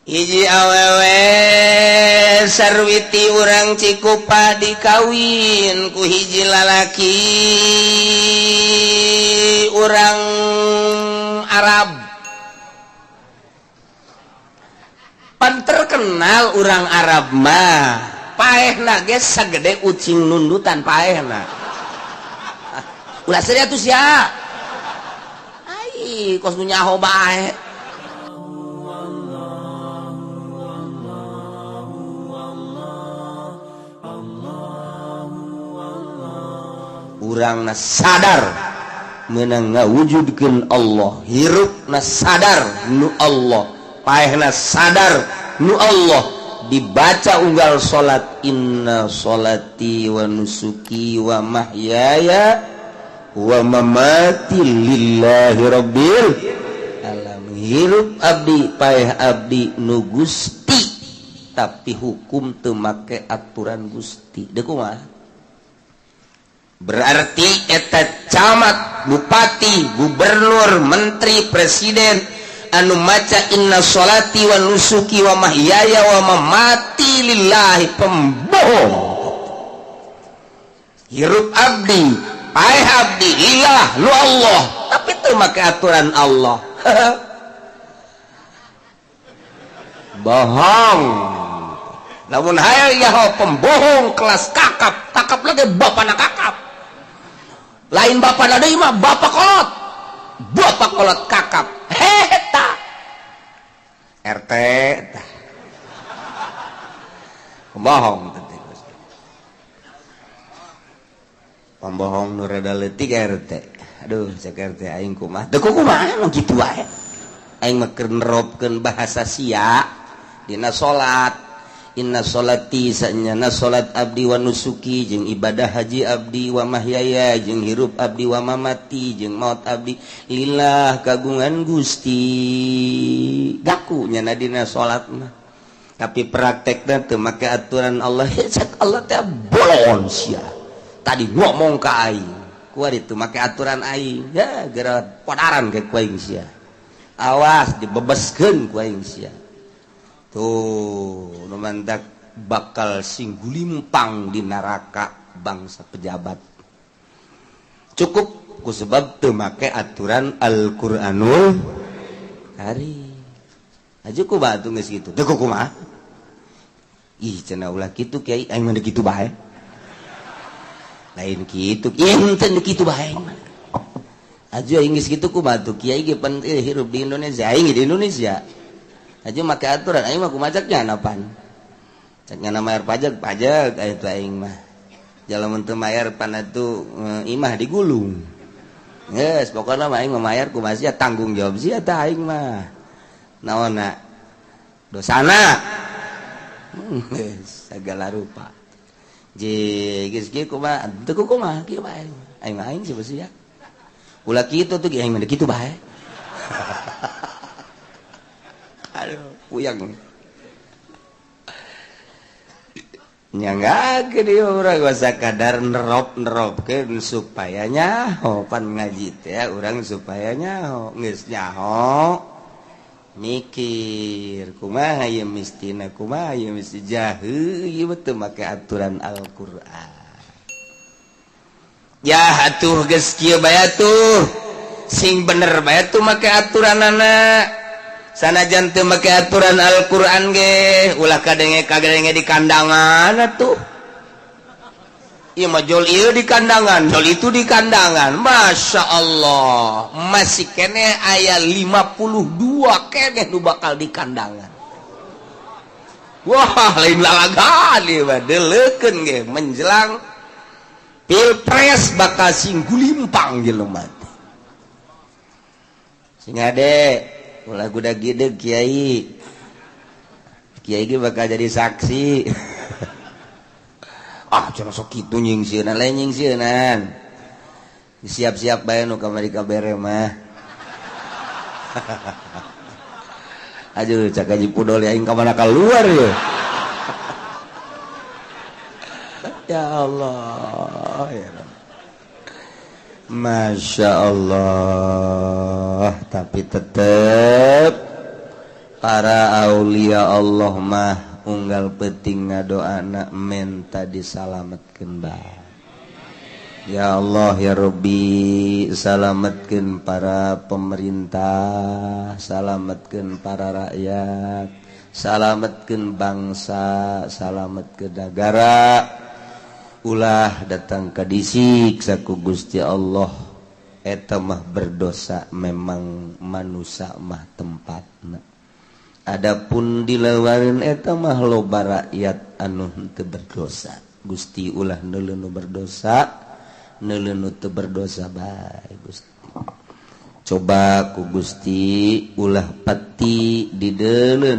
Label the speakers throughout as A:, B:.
A: hiji awewe sarwiti urang Cikupa dikawin ku hiji lalaki urang Arab. Pan terkenal urang Arab mah paehna ge sagede ucing nundutan paehna. Ulah serius tuh sia. Ai kos nu nyaho bae. Urang na sadar menang ngawujudkeun Allah, hirupna sadar nu Allah, paehna sadar nu Allah, dibaca unggal salat inna sholati wa nusuki wa mahyaya wa mamati lillahi rabbil alamin. Hirup abdi paeh abdi nu Gusti tapi hukum teu make aturan Gusti. Deuk kumaha? Berarti eta camat, bupati, gubernur, menteri, presiden anu maca inna sholati wa nusuki wa mahyaya wa mamati lillahi pembohong. Hirup abdi, paeh abdi lillah lu Allah, tapi teu make aturan Allah. Bohong. Lamun hayang nyaho pembohong kelas kakap, kakap lagi bapana kakap. Lain bapak ada mah bapak kolot kakap heta RT pembohong pembohong nu rada leutik RT. Aduh cek RT aing kumaha teu kumaha nu kitu wae aing mah keur neropkeun bahasa sia dina salat. Inna sholati sanyana salat abdi wa nusuki jeung ibadah haji abdi wa mahyaya jeung hirup abdi wa mamati jeung maut abdi lillah kagungan Gusti. Gaku nyana dina salat mah. Tapi praktekna teu make aturan Allah. Cek Allah teh bolon sia. Tadi ngomong ka aing, kuari teu make aturan aing. Ya geura podaran ke ku aing sia. Awas dibebeskeun ku aing sia. Tuh, numandak bakal singgulimpang di neraka bangsa pejabat. Cukup ku sebab teu make aturan Al-Qur'anul Karim. Aja ku batu geus kitu. Teu kumaha? Ih, cenah ulah kitu kiai, aing mah kitu bae. Lain kitu, enten kitu bae. Aja aing geus kitu ku batu kiai ge pan hirup di Indonesia, aing di Indonesia. Aja make aturan aing mah kumacaknya napan caknya na mayar pajak aya tu aing mah jalamun teu mayar pana tu imah digulung geus pokona mah aing mah mayar kumaha sia tanggung jawab sia tah aing mah naonna dosana segala rupa je geus kieu kumaha teu kumaha kieu bae aing mah aing siapa sia ulah kitu tuh aing mah kitu bae. Aduh, puyang. Nyangga ke dia urang sakadar nerop-neropkeun supaya nyaho pan ngaji teh urang supaya nyaho geus nyaho mikir kumaha ieu mistina kumaha ieu mesti jaheu ieu teu make aturan Al-Qur'an. Ya atuh geus kieu bae atuh sing bener bae tuh make aturanana. Sanajan teu make aturan Al-Qur'an ge ulah kadenge di kandangan atuh. Ieu mah jol ieu di kandangan, jol itu di kandangan. Masya Allah, masih kene aya 52 kene nu bakal di kandangan. Wah, lain lalagan ieu mah deuleukeun ge menjelang Pilpres bakal singgulimpang jelema teh. Sing ade ulah kuda gede kiai ge bakal jadi saksi. Ah cenah sok kitu nyingsieunan lain nyingsieunan siap-siap bae nu kamari kabere mah. Aduh cak haji pudol aing ka mana keluar ya. Ya Allah ya Allah. Masya Allah, tapi tetap para aulia Allah mah unggal penting ngadoana menta disalametkeun bae. Ya Allah ya Rabbi, salametkeun para pemerintah, salametkeun para rakyat, salametkeun bangsa, salametkeun negara. Ulah datang ka disiksa ku Gusti Allah. Eta mah berdosa memang manusia mah tempatna. Adapun dilawareun eta mah loba rakyat anu teu berdosa. Gusti ulah neuleun nu berdosa. Neuleuh teu berdosa bae Gusti. Coba ku Gusti ulah pati dideuleuh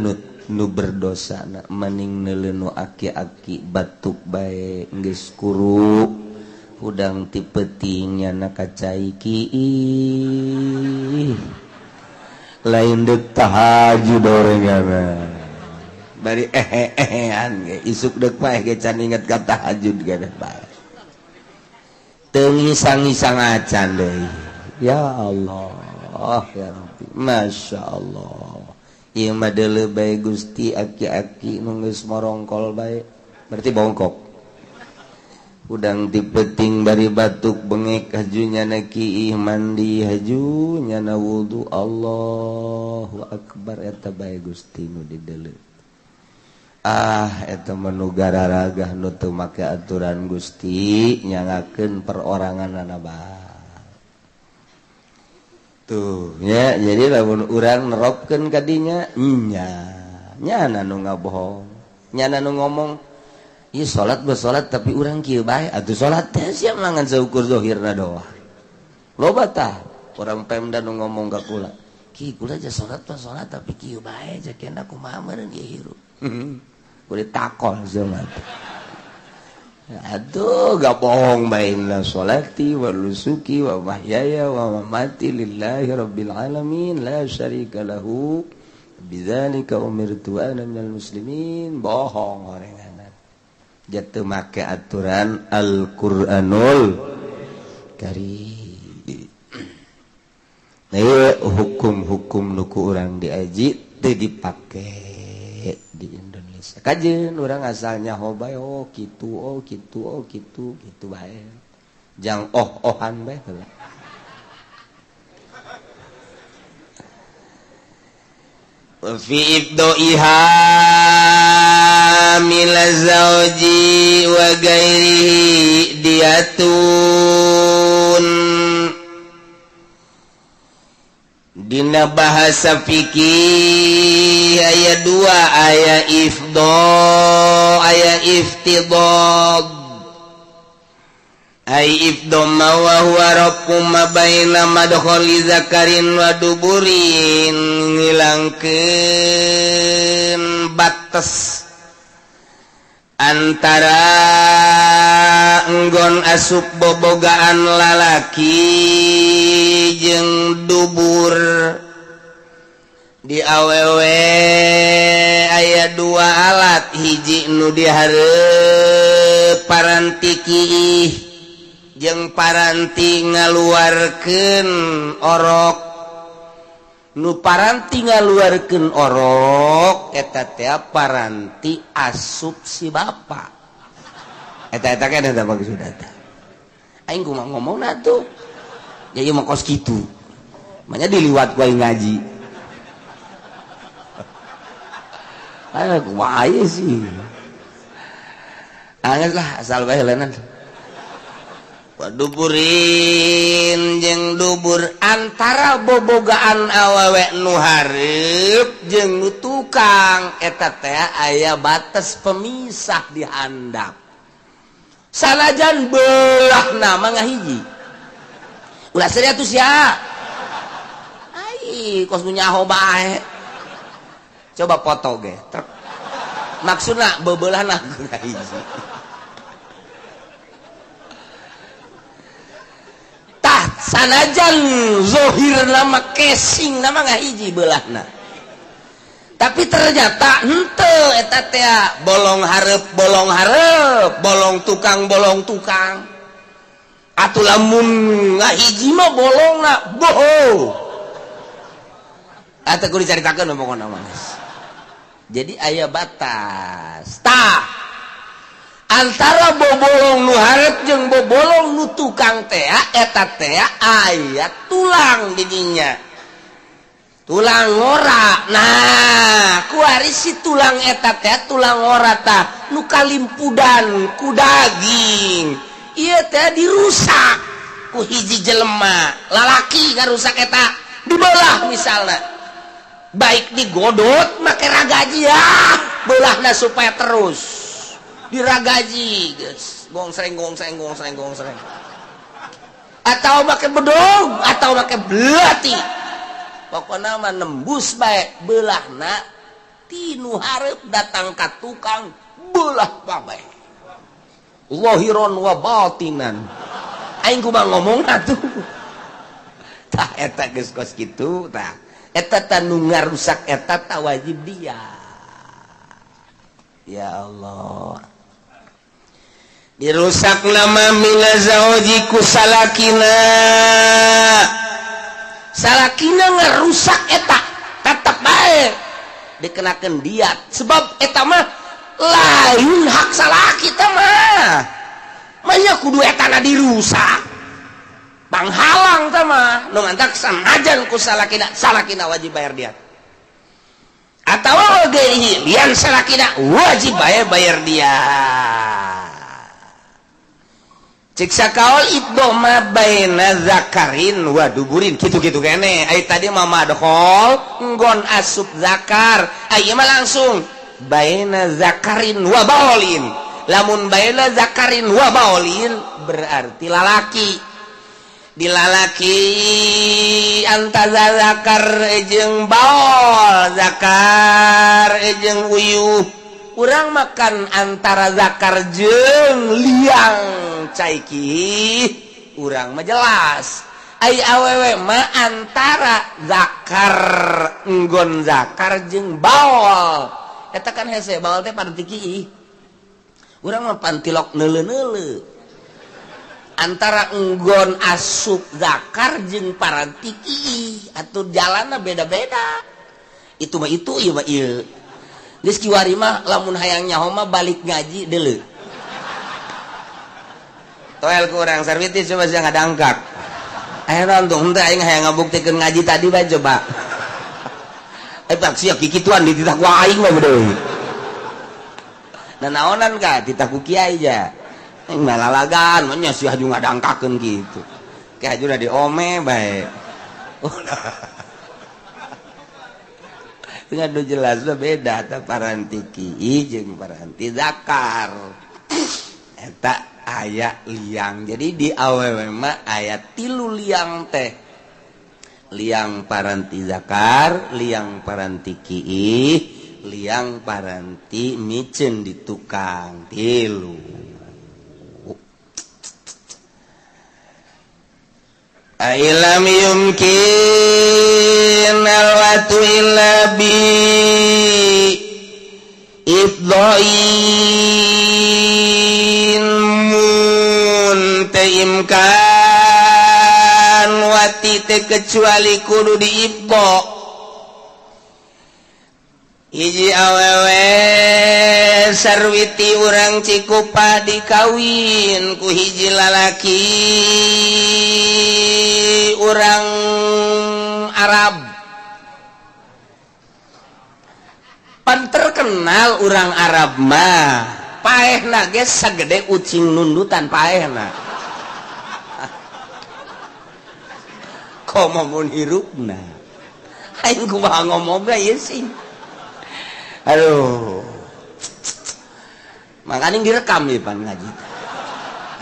A: nu berdosa mending neuleuh nu aki-aki batuk bae geus kuru udang ti peuting nyana kacai kiih lain deuk tahajud orangana bari ehean ge isuk deuk bae ge can inget ka tahajud ge bae. Tengisang-isang acan deh. Ya Allah ya Rabbi, Masya Allah. Ieu mah deuleu bae Gusti aki-aki nu geus morongkol bae. Berarti bongkok. Udang ti peuting bari batuk bengek haju nyana kiih mandi haju nyana wudu. Allahu akbar eta bae Gusti nu dideuleu. Eta menu gararagah nu teu make aturan Gusti nyangakeun peroranganna bae. Tuh nya jadi lamun urang neropkeun ka dinya nya nyana nu ngabohong nyana nu ngomong ieu salat salat tapi urang kieu bae atuh salat teh sia mangan saukur zahirna doang. Loba tah urang Pemda nu ngomong ka kula ki kula aja salat tapi kieu bae aja kena kumaha meureun ieu hirup. Boleh takol zaman. Aduh gak bohong bainlah sholati wa nusuki wa mahyaya wa mamati lillahi rabbil alamin la syarika lahu bidzalika umirtu ana minal muslimin. Bohong orangan. Jatuh make aturan Al-Qur'anul Karim. Nah, hukum-hukum nu ku urang diaji teu dipake di Indonesia. Kajeun urang asalnya hoba gitu bae. Jang ohan bae heula. Fi ibdoiha mil zauji wa ghairihi diatun. Dina bahasa fikih aya dua, aya ifdo, aya iftidad. Ai ifdo ma wa huwa rafu ma baina madkhali zakarin wa duburin, ngilangkeun batas antara enggon asup bobogaan lalaki jeung dubur. Di awewe aya dua alat, hiji nu dihareup paranti kiih jeung paranti ngaluarkeun orok. Nu paranti ngaluarkeun orok eta teh paranti asup si bapa. Eta kana da maksudna teh. Aing kumaha ngomongna tuh. Ya ieu mah kos kitu. Manya diliwat ku aing ngaji. Aya kumaha sih. Anggetlah asal bae leunan. Waduburin jeung dubur antara bobogaan awewe nu hareup jeung nu tukang eta teh aya batas pemisah di handap. Sanajan beulahna mah ngahiji. Ulah sedia atuh sia. Ai kos nu nyaho bae. Coba foto ge. Maksudna bebeulahna ngahiji. Sanajan zohir nama casing nama ngahiji beulahna, tapi ternyata henteu eta teh bolong hareup bolong tukang atuh lamun ngahiji mah bolongna bohong atuh kudu dicaritakeun pokona mah jadi aya batas antara bobolong nu hareup jeung bobolong nu tukang teh eta teh aya tulang didinya tulang ngora. Nah kuari si tulang eta teh tulang ngora tah nu kalimpudan ku daging ieu teh dirusak ku hiji jelema lalaki ngarusak eta dibelah misalna baik digodot make ragaji belahna supaya terus diragaji guys gongsreng atau make bedog atau make belati pokoknya mah nembus bae belahna tinu hareup datang ka tukang belah bae zahiran wa batinan aing kumaha ngomong atuh tah eta geus kos kitu tah eta tanu ngarusak eta tah wajib dia ya Allah dirusak nama mina zawjiku salakina ngerusak eta tetep bae dikenakeun diat sebab eta mah lain hak salaki teh mah nya kudu etana dirusak panghalang teh mah nu ngantak sanajan ku salakina wajib bayar diat atawa oge lian salakina wajib bayar diat cik sakaol ibdo ma baina zakarin wa duburin kitu-kitu kene ai tadi mah madkhol nggon asup zakar ai mah langsung baina zakarin wa baulin lamun baina zakarin wa baulin berarti lalaki di lalaki antara zakar jeung baul zakar jeung uyuh urang makan antara zakar jeung liang caiki urang mah jelas ai awewe mah antara zakar nggon zakar jeung baul eta kan hese baul teh pantiki urang mah pantilok neuleu-neuleu antara nggon asup zakar jeung parantiki atuh jalanna beda-beda itu mah itu ieu mah ieu geus kiwari mah lamun hayang nyaho mah balik ngaji deuleu toel ku urang sarwiti coba sia ngadangkak aya naon tuh henteu aing hayang ngabuktikeun ngaji tadi bae coba pak sia kikituan dititah ku aing mah deui nah naonan ka titah ku kiai ja aing mah lalagan nya sia haju ngadangkakeun kitu ke hajuna diome bae ngadu jelas beda ta paranti ki jeung paranti zakar eta aya liang jadi di awewe mah aya 3 liang teh liang paranti zakar liang paranti ki liang paranti micen di tukang 3 ailam yumkin alwatu illa bi ifdhain muntaimkan wati teh kecuali kudu diibdo hiji awewe sarwiti urang Cikupa dikawin ku hiji lalaki urang Arab pan terkenal urang Arab mah paehna ge sagede ucing nundutan paehna komo mun hirupna aing kumaha ngomongna ieu sih aduh makanya direkam ya pan ngaji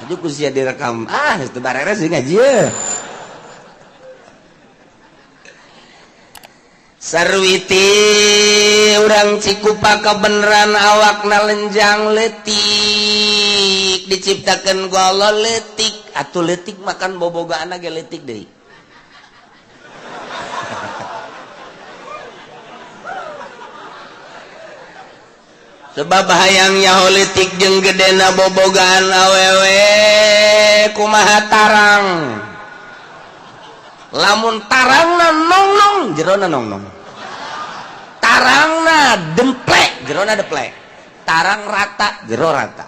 A: aja kusia direkam itu bareres sih ngaji ya sarwiti urang Cikupa kebeneran awakna lenjang letik diciptakan ku Allah letik atuh letik makan bobogaana ge letik deui sebab hayangnya holitik jeung gedena bobogaan awewe kumaha tarang lamun tarangna nong-nong jerona nong-nong tarangna demplek jerona demplek tarang rata jero rata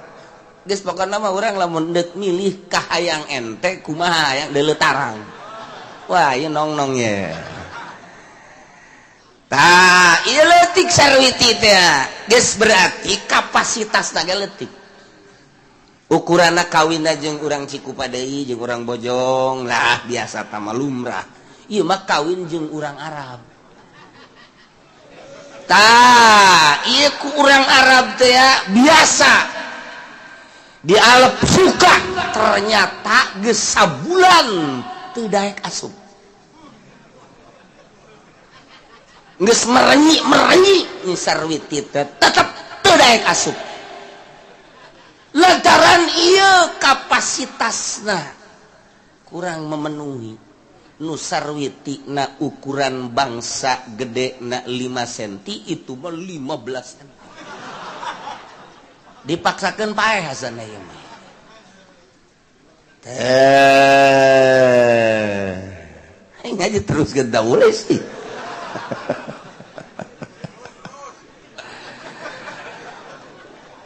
A: geus pokona mah urang lamun deuk milih ka hayang ente kumaha hayang deuleu tarang wah ieu nong-nong ye tah ieu leutik sarwiti teh geus berarti kapasitasna ge leutik ukuranna kawinna jeung urang Cikupadeui jeung urang Bojong lah biasa tama lumrah ieu mah kawin jeung urang Arab tah ieu ku urang Arab teh ya biasa di alep suka ternyata geus sabulan teu daek asup geus merenyi ni sarwiti teh tetep teu daek asup lantaran ieu kapasitasna kurang memenuhi nu sarwiti na ukuran bangsa gede na 5 cm itu mah 15 cm dipaksakeun paeh hasanna ieu mah teh ngaji terus genta boleh sih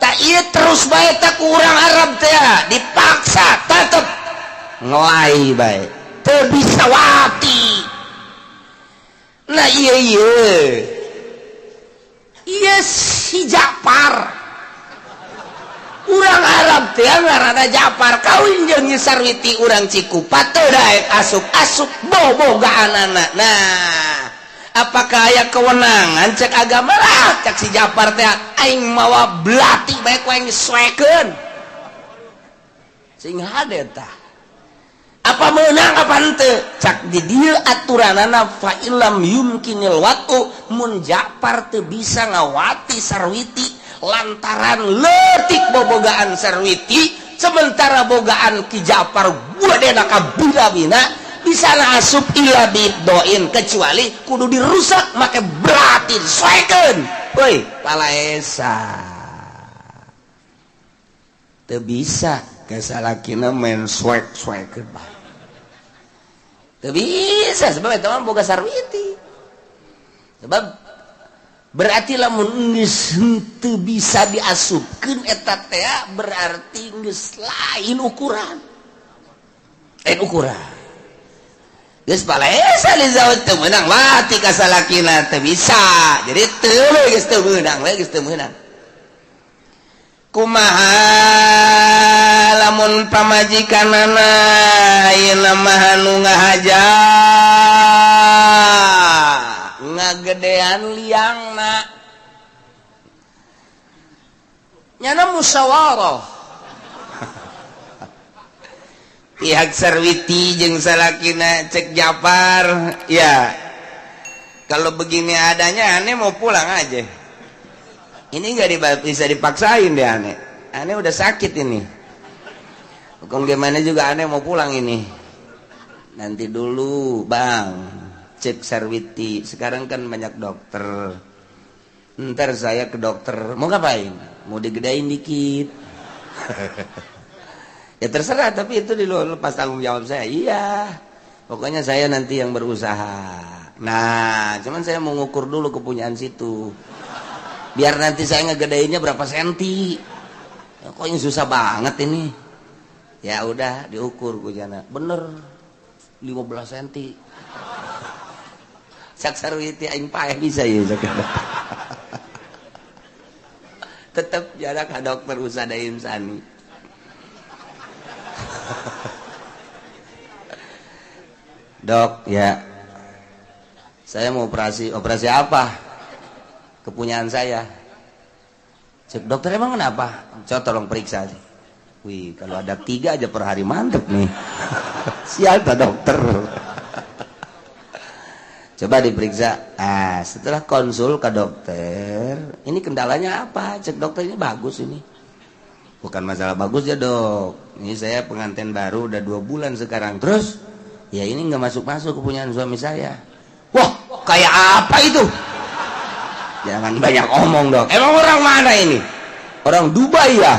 A: tak ieu terus bae tak urang Arab teh dipaksa tetep ngoai bae teu bisa wati nah ieu si Ja'far urang Arab teh ngaranna Ja'far kawin jeung sarwiti urang Cikupa teu daek asup bobogaanana nah apakah aya kewenangan cek agama lah cek si Ja'far teh aing mawa belati bae ku aing suekeun sing hade tah apa menang apa henteu cak di dieu aturanana fa illam yumkinil watu mun Ja'far teu bisa ngawati sarwiti lantaran leutik bobogaan sarwiti sementara bogaan ki Ja'far gudena ka bina-bina bisa na asup ila bidoin kecuali kudu dirusak make berarti soekeun euy palaesa teu bisa kasalakina main suek-suekeun bae teu bisa sebab eta mah boga sarwiti sebab berarti lamun geus teu bisa diasupkeun eta teh berarti geus lain ukuran geus palaesa di zawat teu meunang wati kasalakina teu bisa jadi teu we geus teu meunang kumaha lamun pamajikanana ayeuna mah nu ngahaja ngagedean liangna nyana musyawarah pihak sarwiti jeung salakina cek Ja'far ya kalau begini adanya aneh mau pulang aja ini nggak bisa dipaksain deh aneh udah sakit ini bukan gimana juga aneh mau pulang ini nanti dulu bang cek sarwiti sekarang kan banyak dokter ntar saya ke dokter mau ngapain mau digedain dikit ya terserah tapi itu di luar lepas tanggung jawab saya iya pokoknya saya nanti yang berusaha nah cuman saya mau ngukur dulu kepunyaan situ biar nanti saya ngegedainnya berapa senti ya, kok ini susah banget ini ya udah diukur gue jana bener 15 senti sak sarwiti aing paeh bisa ya tetap jarak ka dokter usada insani dok ya saya mau operasi apa kepunyaan saya cek dokter emang kenapa coba tolong periksa wih kalau ada 3 aja per hari mantep nih sial tak dokter coba diperiksa setelah konsul ke dokter ini kendalanya apa cek dokter ini bagus ini bukan masalah bagus ya dok ini saya pengantin baru udah 2 bulan sekarang terus ya ini nggak masuk kepunyaan suami saya wah kayak apa itu jangan banyak omong dok emang orang mana ini orang Dubai ya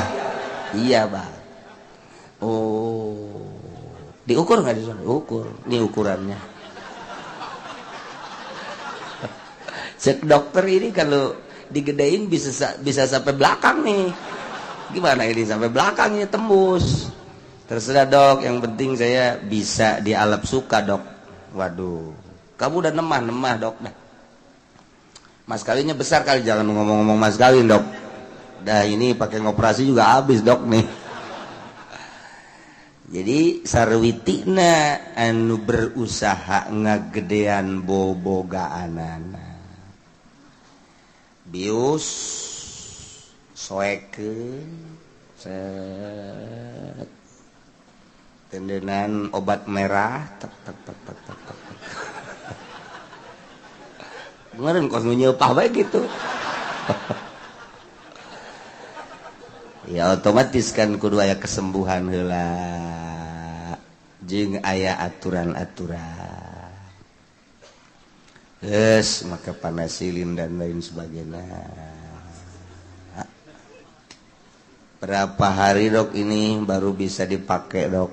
A: iya bang oh diukur nggak di sana ukur ini ukurannya Cek dokter ini kalau digedein bisa sampai belakang nih. Gimana ini sampai belakangnya tembus? Terserah dok, yang penting saya bisa dialap suka dok. Waduh, kamu udah nemah dok dah. Mas kawinnya besar kali, jangan ngomong-ngomong mas kawin dok. Dah ini pakai ngoperasi juga habis dok nih. Jadi sarwitina anu berusaha ngagedean bobogaanana. Bius soekeun set tendenan obat merah tek. Kemarin kos nyepah bae gitu. Ya otomatis kan kudu aya kesembuhan heula. Jeung aya aturan-aturan. Geus maka panasilin dan lain sebagainya. Berapa hari dok ini baru bisa dipakai dok?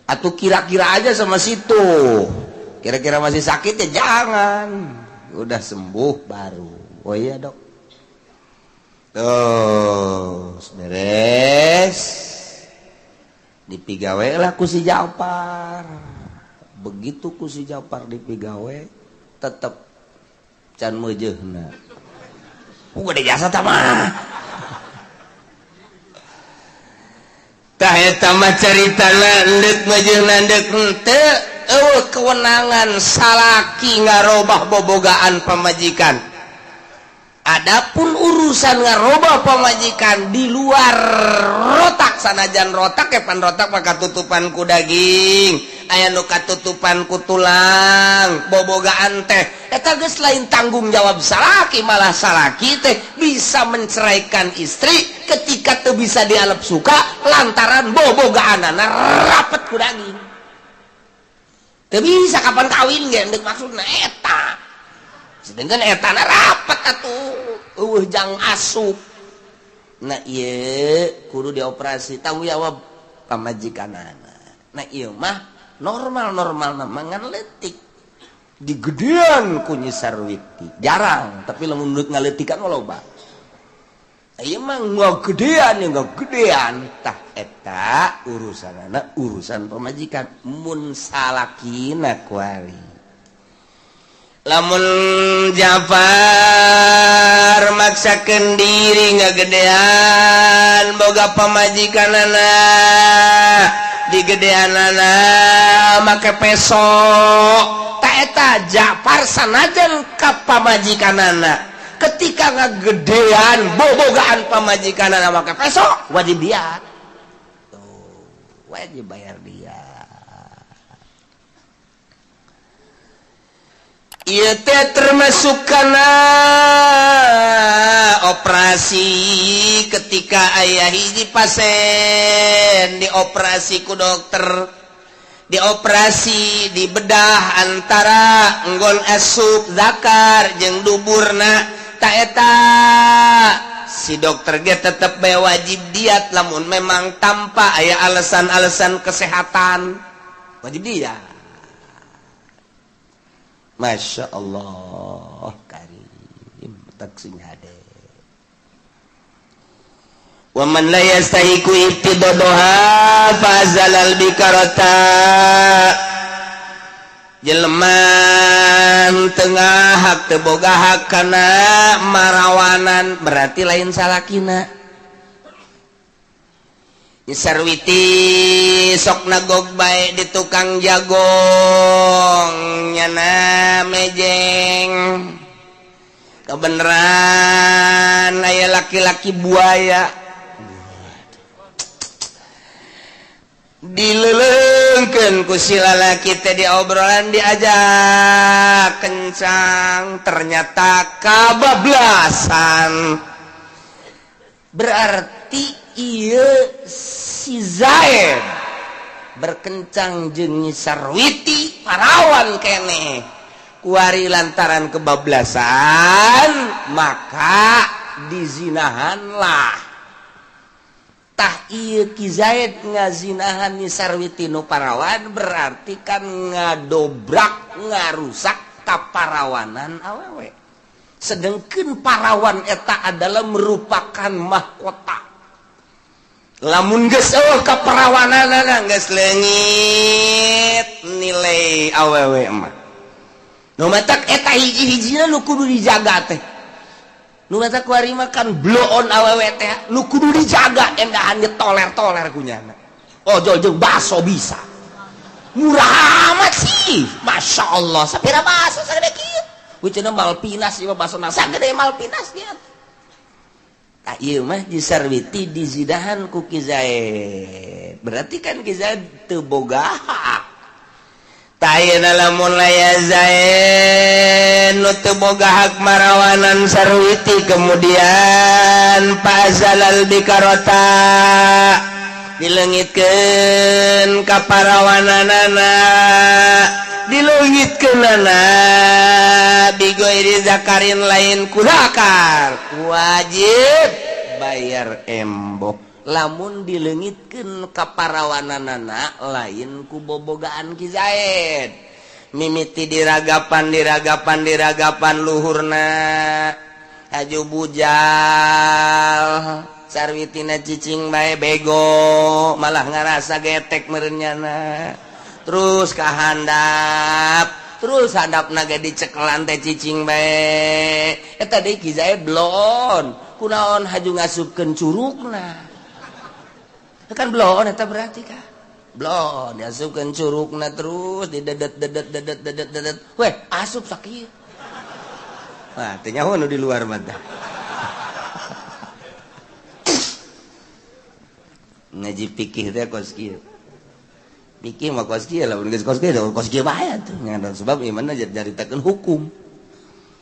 A: Atau kira-kira aja sama situ. Kira-kira masih sakit ya jangan. Udah sembuh baru. Oh iya dok. Tuh beres. Dipigawe lah ku si Japar. Begitu ku si Japar dipigawe, tetep can meujeuhna. Gede jasa tamah. Tah eta mah caritana endek meujeuhna endek henteu eueuh kewenangan salaki ngarobah bobogaan pamajikan. Adapun urusan ngarobah pamajikan di luar rotak, sanajan rotak kepan rotak maka tutupan ku daging, aya nu katutupan ku tulang, bobogaan teh eta geus lain tanggung jawab salaki, malah salaki teh bisa menceraikan istri ketika teu bisa dialep suka lantaran bobogaanana rapet ku daging. Teu bisa kapan kawin ge endek maksudna eta. Sedangkan etana rapet atuh jang asup. Nah iya kudu dioperasi, tanggung jawab pamajikanana. Nah iya mah normal mangan letik digedean ku Nyi Sarwiti jarang, tapi lamun menurut ngaletikan loba. Iya mah ngagedean tah eta urusanana urusan pamajikan mun salakina kuari. Lamun Jafar maksakeun diri ngagedean boga pamajikanana digedeanana make peso ta eta Jafar sanajan ka pamajikanana ketika ngagedean bobogaan pamajikanana make peso wajib diat tuh wajib bayar dia. Ieu teh termasuk kana operasi ketika aya hiji pasien dioperasi ku dokter, dioperasi dibedah antara enggon asup zakar jeung duburna, ta eta si dokter ge tetep bae wajib diat lamun memang tanpa aya alasan-alasan kesehatan wajib diat. Masya Allah karim taksing hade. Wa man la yastahiqu ibtidadoha fazalal bikarata. Jelema tengah hak teu boga hak kana marawanan berarti lain salakina. Nyi Sarwiti sok nagog bae di tukang jagong nyana mejeng kebeneran aya laki-laki buaya dileulengkeun ku si lalaki teh di obrolan diajak kencang ternyata kabablasan berarti iya si Zaid berkencang jeung Nyi Sarwiti parawan keneh kuari lantaran kebablasan maka dizinahanlah tah ieu Ki Zaid ngazinahan Nyi Sarwiti nu parawan berarti kan ngadobrak ngarusak kaparawanan awewe. sedangkan parawan eta adalah merupakan mahkota. Lamun geus eueuh ka perawananana geus leungit nilai awewe mah. Nu matak eta hiji-hijina nu kudu dijaga teh. Nu matak kuari mah kan bloon awewe teh nu kudu dijaga endahan toler-toler kunyana. Oh jeung baso bisa. Murah amat sih. Masya Allah. Sapira baso sagede kieu. Wicana Malpinas ieu baso na sagede Malpinas nya. Tah ieu mah disarwiti dizidahan ku Ki Zaid. Berarti kan Ki Zaid teu boga hak. Tah ayeuna lamun laya Zaid nu teu boga hak marawanan sarwiti kemudian Fazalal bikarota dileungitkeun ka parawananana dileungitkeunana bigoiri zakarin lain kudakar wajib bayar embok lamun dileungitkeun ka parawananana lain ku bobogaan Ki Zaid mimiti diragapan luhurna aju bujal sarwitina cicing bae bego malah ngarasa getek merenyana terus kahandap terus handapna ge dicekelan teh cicing bae eta deui Ki Zaid blon kunaon haju ngasupkeun curugna kan blon eta berarti kan blon diasupkeun curugna terus didedet weh asup sakieu wah teh nyaho nu di luar mah ngaji fikih teh kos kieu. Fikih mah kos kieu lamun geus kos kieu bae atuh. Ngan sebab ieu mah nyaritakeun hukum.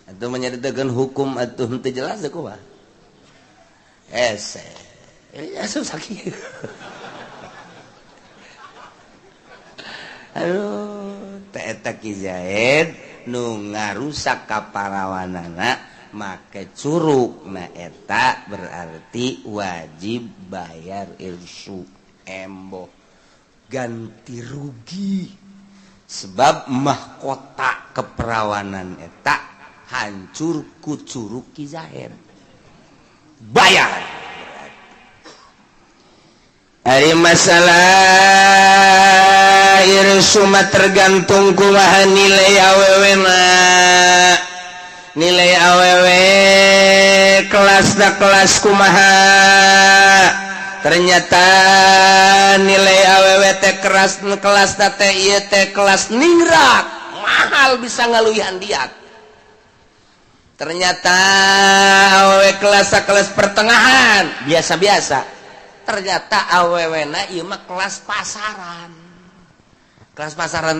A: Atuh menyaritakeun hukum atuh teu jelas teh kumaha. Ese. Asup sakieu. Aduh, teh eta Ki Zaid nu ngarusak kaparawanana make curug na eta berarti wajib bayar irsu embok ganti rugi sebab mahkota keperawanan eta hancur ku curug Ki Zaid bayar ari masalah irsu mah tergantung kumaha nilai awewena nilai awewe kelas kumaha ternyata nilai awewe teh kelas teh ieu teh kelas ningrat mahal bisa ngaluihan diat ternyata awewe kelas pertengahan biasa-biasa ternyata awewena ieu mah kelas pasaran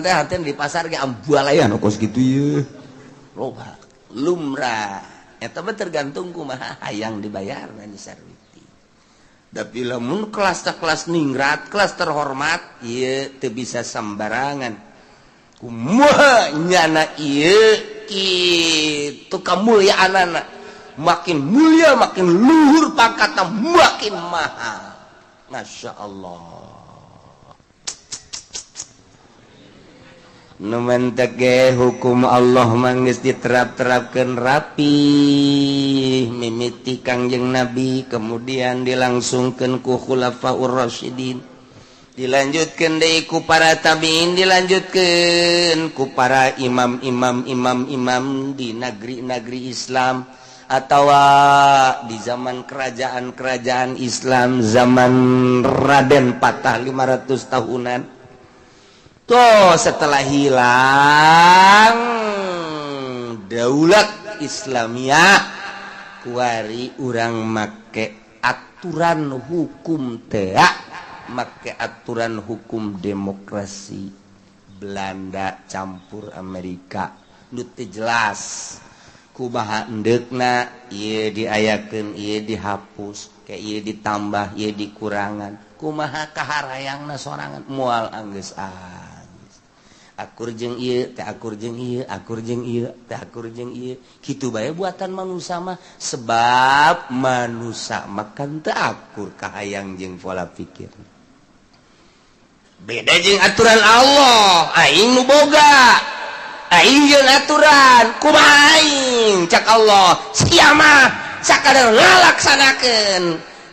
A: teh artian di pasar ge ambualayan kos kitu ieu loba lumrah eta mah tergantung kumaha hayang dibayar nani sarwiti tapi lamun kelas ningrat kelas terhormat ieu teu bisa sembarangan kumaha nyana ieu kitu kamulyaanana makin mulia makin luhur pangkatna makin mahal Masya Allah nu mentege hukum Allah manggeus diterap-terapkeun rapi mimiti Kangjeng Nabi kemudian dilangsungkeun ku khulafaur rasyidin dilanjutkeun deui ku para tabiin dilanjutkeun ku para imam di negeri-negeri Islam atawa di zaman kerajaan Islam zaman Raden Patah 500 tahunan. Toh setelah hilang daulat Islamiyah kuari urang make aturan hukum teh make aturan hukum demokrasi Belanda campur Amerika nu teu jelas kumaha endekna ieu diayakeun ieu dihapus ke ieu ditambah ieu dikurangan kumaha kaharayangna sorangan moal anggeus akur jeung ieu teh akur jeung ieu akur jeung ieu teh akur jeung ieu kitu bae buatan manusia mah sebab manusia makan teu akur kahayang jeung pola pikir beda jeung aturan Allah aing nu boga ayeuna aturan kumaha aing cak Allah sia mah sakadar ngalaksanakeun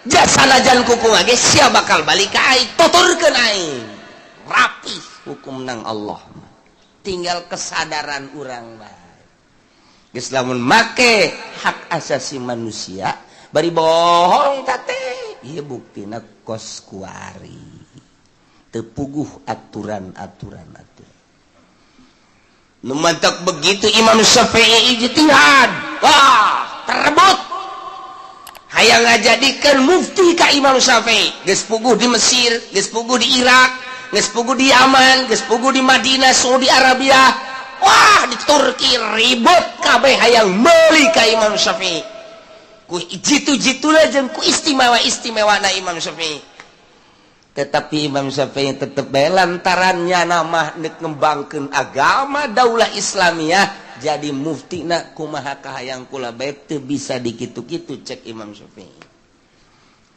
A: jasa najan kuku ge sia bakal balik ka aing tuturkeun aing rapi hukum nang Allah tinggal kesadaran urang bae geus lamun make hak asasi manusia bari bohong tate ieu buktina kos kuari teu puguh aturan-aturan nu mantak begitu Imam Syafi'i ijtihad wah terebut hayang ngajadikeun mufti ka Imam Syafi'i geus puguh di Mesir geus puguh di Irak geus puguh di Yaman geus puguh di Madinah Saudi Arabia wah di Turki ribut kabeh hayang meuli ka Imam Syafi'i ku jitu-jituna jeung ku istimewa-istimewana Imam Syafi'i tetapi Imam Syafi'i tetep bae lantarannya nama nek ngembangkeun agama daulah Islamiyah jadi muftina kumaha kahayang kula bae teu bisa dikitu-kitu cek Imam Syafi'i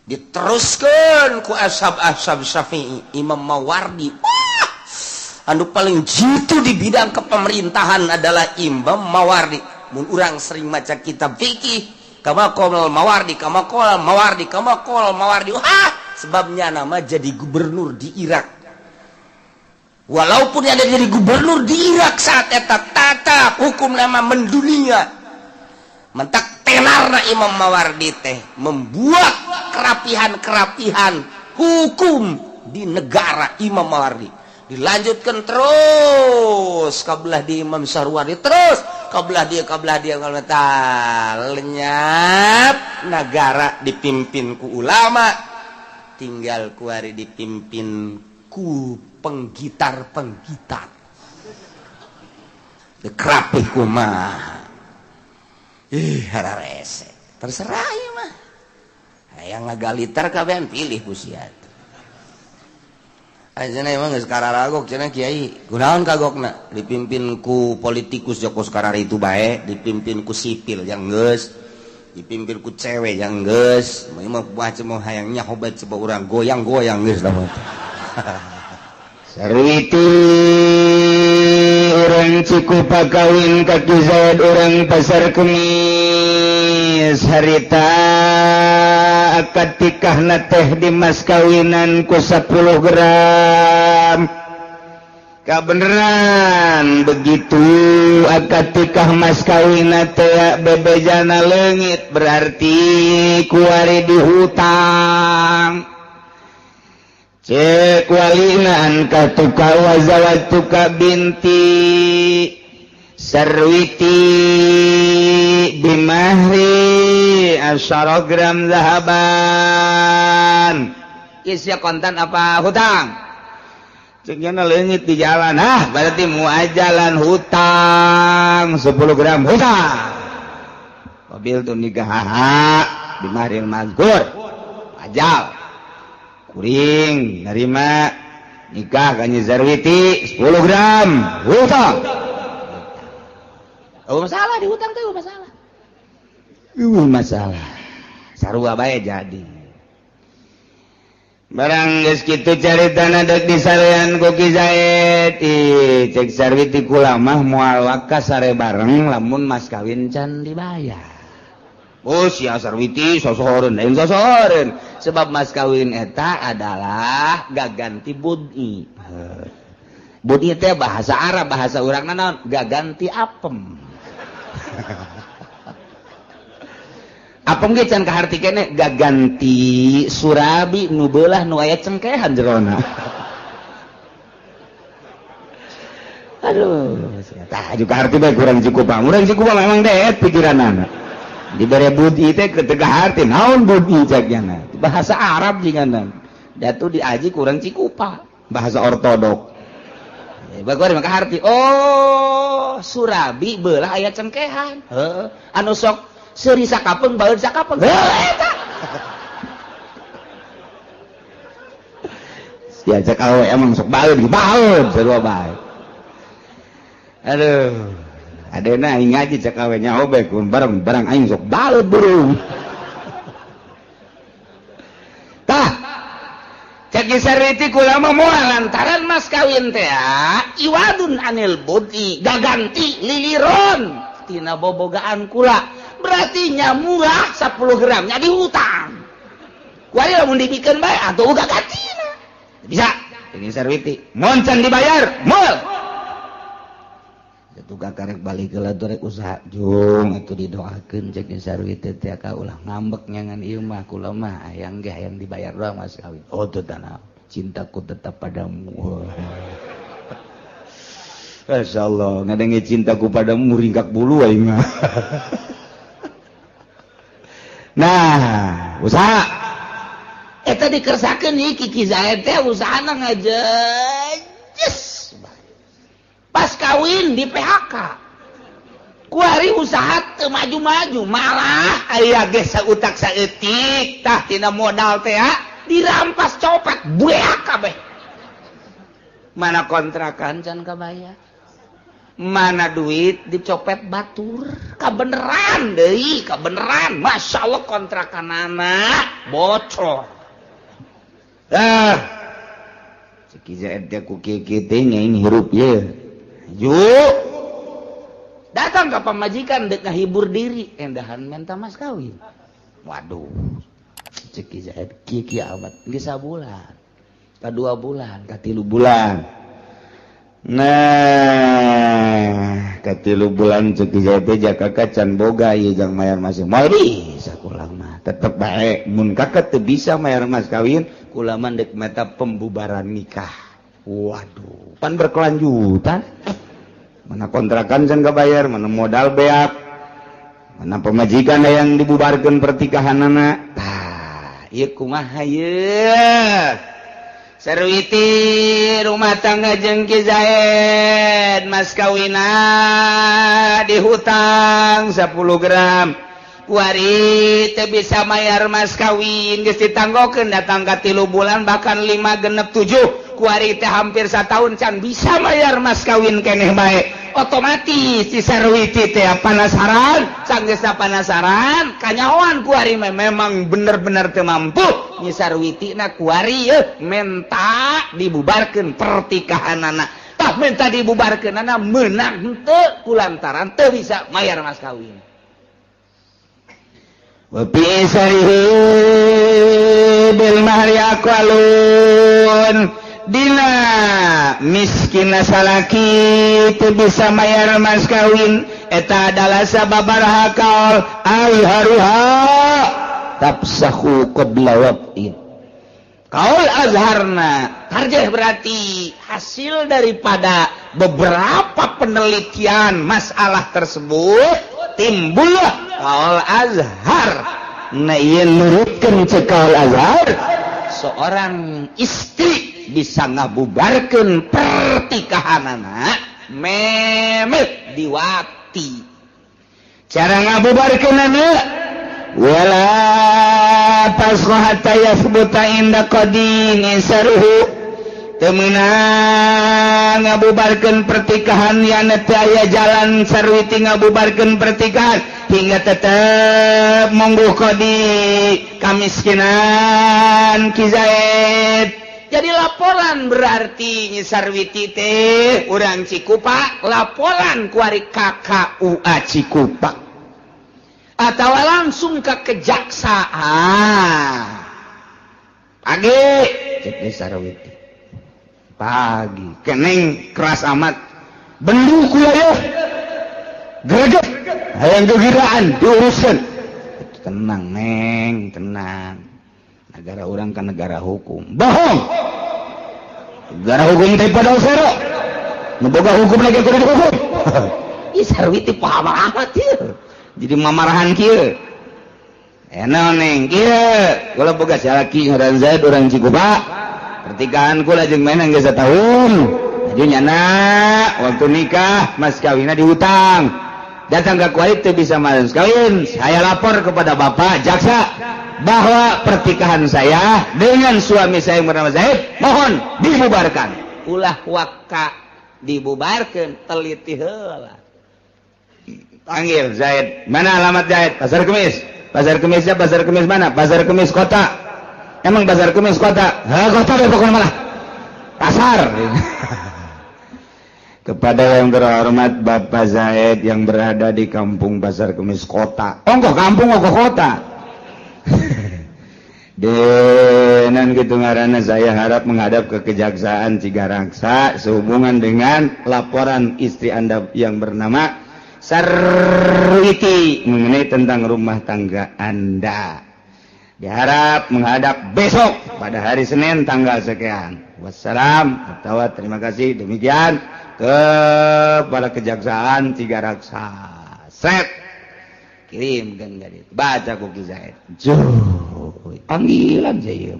A: diteruskeun ku ashab-ashab Syafi'i Imam Mawardi wah anu paling jitu di bidang kepemerintahan adalah Imam Mawardi mun urang sering maca kitab fikih kama qol Mawardi wah sebabnya nama jadi gubernur di Irak walaupun ada jadi gubernur di Irak saat eta tata hukum nama mendunia mentak tenarna Imam Mawardi teh membuat kerapihan hukum di negara Imam Mawardi dilanjutkan terus kabelah di Imam Sarwari terus kabelah dia kalau lenyap negara dipimpin ku ulama tinggal kuari dipimpin ku penggitar kerapih kumah hararese terserah ya mah hayang ngagalitar kabehan pilih kusiat ayeuna emang geus kararagok cenah kiai kunaon kagokna dipimpin ku politikus Joko Sekarari itu bae dipimpin ku sipil yang geus dipimpin ku cewek yang geus mah baca mau hayang nyahobat coba urang goyang-goyang geus lah sarwiti urang Cikupa kawin ka Ki Zaid urang Pasar Kemis harita akad tikahna teh di mas kawinan ku 10 gram kabeneran begitu akad tikah mas kawina teh bebejana leungit berarti kuari dihutang cek walinaan katuka wazawatuka binti sarwiti bimahri 10 gram zahaban isya kontan apa hutang ceknya leungit di jalan berarti muajalan hutang 10 gram hutang mobil tuh nikah di mahril mazkur ajal kuring nerima nikah kanyi Zarwiti 10 gram hutang masalah di hutang tuh masalah sarua bae jadi barang geus kitu caritana dek disarean ku Ki Zaid cek Sarwiti kula mah moal wakas sare bareng lamun mas kawin can dibayar sia Sarwiti sosoreun lain sosoreun sebab mas kawin eta adalah gaganti bud'i bud'i teh bahasa Arab bahasa urangna naon gaganti apem apem ge can kaharti kene gaganti surabi nu beulah nu aya cengkehan jerona aduh tah juga arti bae kurang cukup memang deet pikiranana dibere budi teh teu kaharti naon budi cagyana bahasa Arab jinganan datu diaji kurang cikupa bahasa ortodok bagor mah kaharti oh surabi beulah aya cengkehan heuh anu sok seuri sakapeung baeud sakapeung eta sia cek awe emang sok baeud sarua bae aduh adena aing ngaji cek awe nyahobe kun bareng aing sok baeud burung tah cek cek Sarwiti kula mah moal lantaran mas kawin teh iwadun anil budi gaganti liliron tina bobogaan kula berarti nya murah 10 gramnya dihutang kuari lamun dibikeun bae atuh uga gantina bisa ini Sarwiti mun can dibayar moal tuga karek balik heula rek usaha jung atuh didoakeun cek Sarwiti teh ka ulah ngambek nyangan ieu mah kula mah hayang ge hayang dibayar doang mas kawin oh teu tanah cintaku tetap padamu masyaallah ngadenge cintaku padamu ringkak bulu aing mah nah usaha eta dikersakeun ieu Kiki Zaid teh usahana ngajejes pas kawin di PHK kuari usaha teu maju-maju malah aya ge sautak saeutik tah tina modal teh dirampas copet bueak kabeh mana kontrakan can kabayar mana duit dicopet batur kabeneran deui kabeneran masyaallah kontrakanana bocor Ciki Zaid teh ku kieu teh nyain hirup ye yuk datang ke pamajikan dek ngahibur diri endahan menta mas kawin waduh Ciki Zaid kiki amat geus sabulan ka 2 bulan ka 3 bulan nah ka 3 bulan Ciki Zaid teh kakak can boga ieu jang mayar masing moal bisa kula mah tetep bae mun kakak teu bisa mayar mas kawin kula mah dek meta pembubaran nikah. Waduh, pan berkelanjutan. Mana kontrakan can bayar, mana modal beak, mana pemajikan yang dibubarkan pertikahanana. Tah, ieu kumaha ieu? Sarwiti rumah tangga jeung Ki Zaid mas kawina dihutang 10 gram. Kuari teu bisa mayar mas kawin geus ditanggokeun datang ka 3 bulan bahkan 5 genep 7 kuari teh hampir 1 tahun can bisa mayar mas kawin keneh bae otomatis si Sarwiti teh panasaran can geus panasaran kanyahoan kuari memang bener-bener teu mampu nyi Sarwiti na kuari menta dibubarkeun pertikahanana tah menta dibubarkeunana meunang henteu kulantaran teu bisa mayar mas kawin wa pisarihi bil mahri aqwalun dina miskin salaki teu bisa mayar mas kawin eta adalah sababaraha kaul azharuha tafsahu qabla waqtin kaul azharna tarjih berarti hasil daripada beberapa penelitian masalah tersebut timbullah kaul azhar na ieu nurutkeun cek kaul azhar seorang istri bisa ngabubarkeun pertikahanana memet diwati cara ngabubarkeunana wala tasqa hatta yathbuta inda qadin saruhu teu meunang ngabubarkeun pertikahan yang teu aya jalan Sarwiti ngabubarkeun pertikahan hingga tetep monggo qadi kamiskinan Ki Zaid. Jadi laporan berarti nyi Sarwiti teh urang Cikupa laporan kuari KKUA Cikupa atau langsung ke kejaksaan pagi cek nyi Sarwiti pagi keneng keras amat bendu kula ya greget hayang gegiraan diuruskeun tenang neng tenang negara orang kan negara hukum bohong negara hukum teh pada usero memboga hukum lagi kudu dihukum ih Sarwiti paham amat ieu jadi mamarahan kieu enaon neng kieu kula boga salaki ngaran Zaid urang Cikupa pertikahan kula jeung menang geus sataun jadi nyana waktu nikah mas kawinna dihutang datang ke kuali teu bisa mas kawin saya lapor kepada bapak jaksa bahwa pertikahan saya dengan suami saya yang bernama Zaid mohon dibubarkan ulah waka dibubarkan teliti heula panggil Zaid mana alamat Zaid pasar kemisnya pasar kemis mana pasar kemis kota
B: Emang pasar Kemis kota? Kota deh pokoknya malah pasar. Kepada yang terhormat Bapak Zaid yang berada di kampung Pasar Kemis kota. Ongkoh kampung, ongkoh kota. Denan gitu ngaranna saya harap menghadap ke Kejaksaan Cigaraksa sehubungan dengan laporan istri Anda yang bernama Sarwiti mengenai tentang rumah tangga Anda. Diharap menghadap besok pada hari Senin tanggal sekian. Wassalam atau terima kasih demikian kepada Kejaksaan Cigaraksa. Set kirimkan dari baca Koki Zaid. Panggilan saya.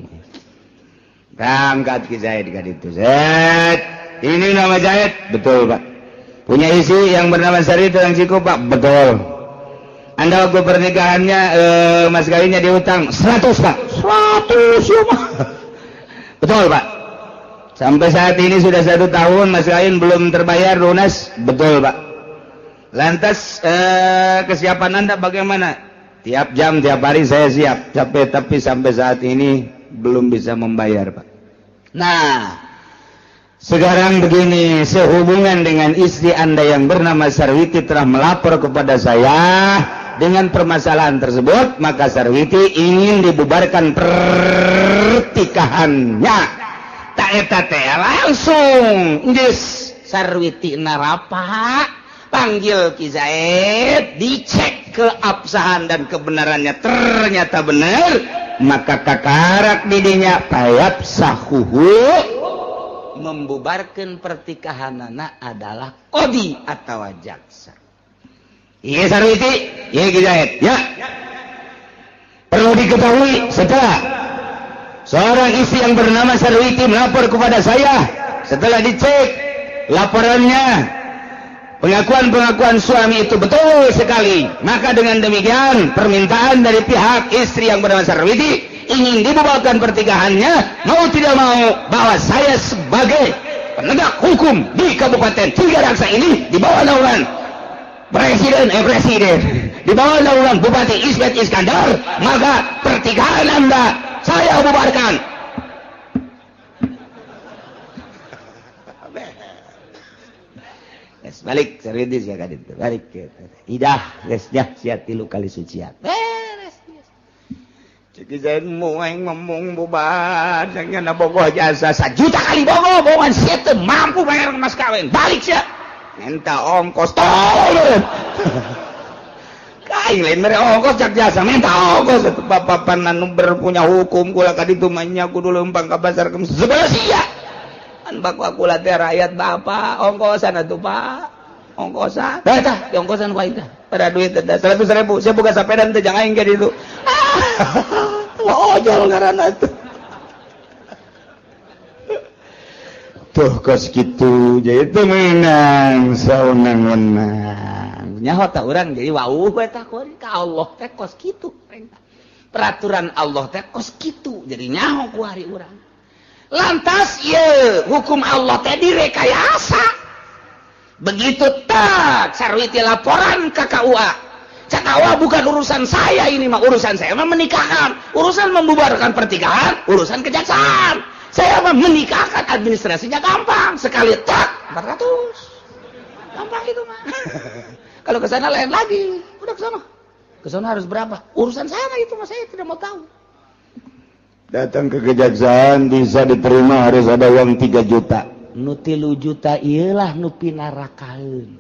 B: Berangkat Ki Zaid kan itu. Zaid, ini nama Zaid? Betul Pak. Punya isi yang bernama Sarito yang cukup Pak? Betul. Anda waktu pernikahannya mas kawinnya diutang 100 Pak? 100 ya Pak. Betul Pak. Sampai saat ini sudah 1 tahun mas kawin belum terbayar lunas? Betul Pak. Lantas kesiapan Anda bagaimana? Tiap jam, tiap hari saya siap. Tapi sampai saat ini belum bisa membayar Pak. Nah, sekarang begini, sehubungan dengan istri Anda yang bernama Sarwiti telah melapor kepada saya dengan permasalahan tersebut, maka Sarwiti ingin dibubarkan pertikahannya. Tak eta teh langsung geus Sarwiti narapa panggil Ki Zaid, dicek keabsahan dan kebenarannya ternyata benar, maka kakarak didinya payap sahuhu membubarkan pertikahanana adalah kodi atau jaksa. Iya Sarwiti, iya Ki Zaid, ya. Perlu diketahui setelah seorang istri yang bernama Sarwiti melapor kepada saya, setelah dicek laporannya, pengakuan suami itu betul sekali, maka dengan demikian permintaan dari pihak istri yang bernama Sarwiti ingin dibubarkan pernikahannya, mau tidak mau bahwa saya sebagai penegak hukum di Kabupaten Cigaraksa ini di bawah naungan presiden, di bawah naungan Bupati Ismet Iskandar, maka pertikahan Anda saya bubarkan. Balik Sarwiti sia kadit balik idah geus nya sia 3 kali sucian beres Ki Zaid moeng ngomong bubar dengan bogoh jasa 1 juta kali bogoh sia teu mampu bayar mas kawin balik sia minta ongkos tolong kain lain mere ongkos cak jasa minta ongkos papan anu berpunya hukum kula kaditu manya kudu leumpang ka pasar Kemis sebelah sia an baku aku teh rakyat Bapak ongkosan atuh Pak ongkosan dah ongkosan wae dah pada duit dah 100.000 saya buka sepeda teh jangan aing ke ditu ojol ngaranna tuh kos kitu jadi teu meunang saunang-unang nyaho ta urang jadi wauh we tah ka Allah teh kos kitu peraturan Allah teh kos kitu jadi nyaho ku hari urang. Lantas ya hukum Allah teh direkayasa. Begitu tak Sarwiti laporan ke KUA. KUA bukan urusan saya ini mah, urusan saya mah menikahkan, urusan membubarkan pertikahan, urusan kejaksaan. Saya mah menikahkan administrasinya gampang, sekali tak 400. Gampang itu mah. Kalau ke sana lain lagi, udah ke sana. Ke sana harus berapa? Urusan saya mah itu mah saya tidak mau tahu. Datang ke kejaksaan bisa diterima harus ada uang 3 juta. Nu 3 juta iyalah nu pinarakaeun.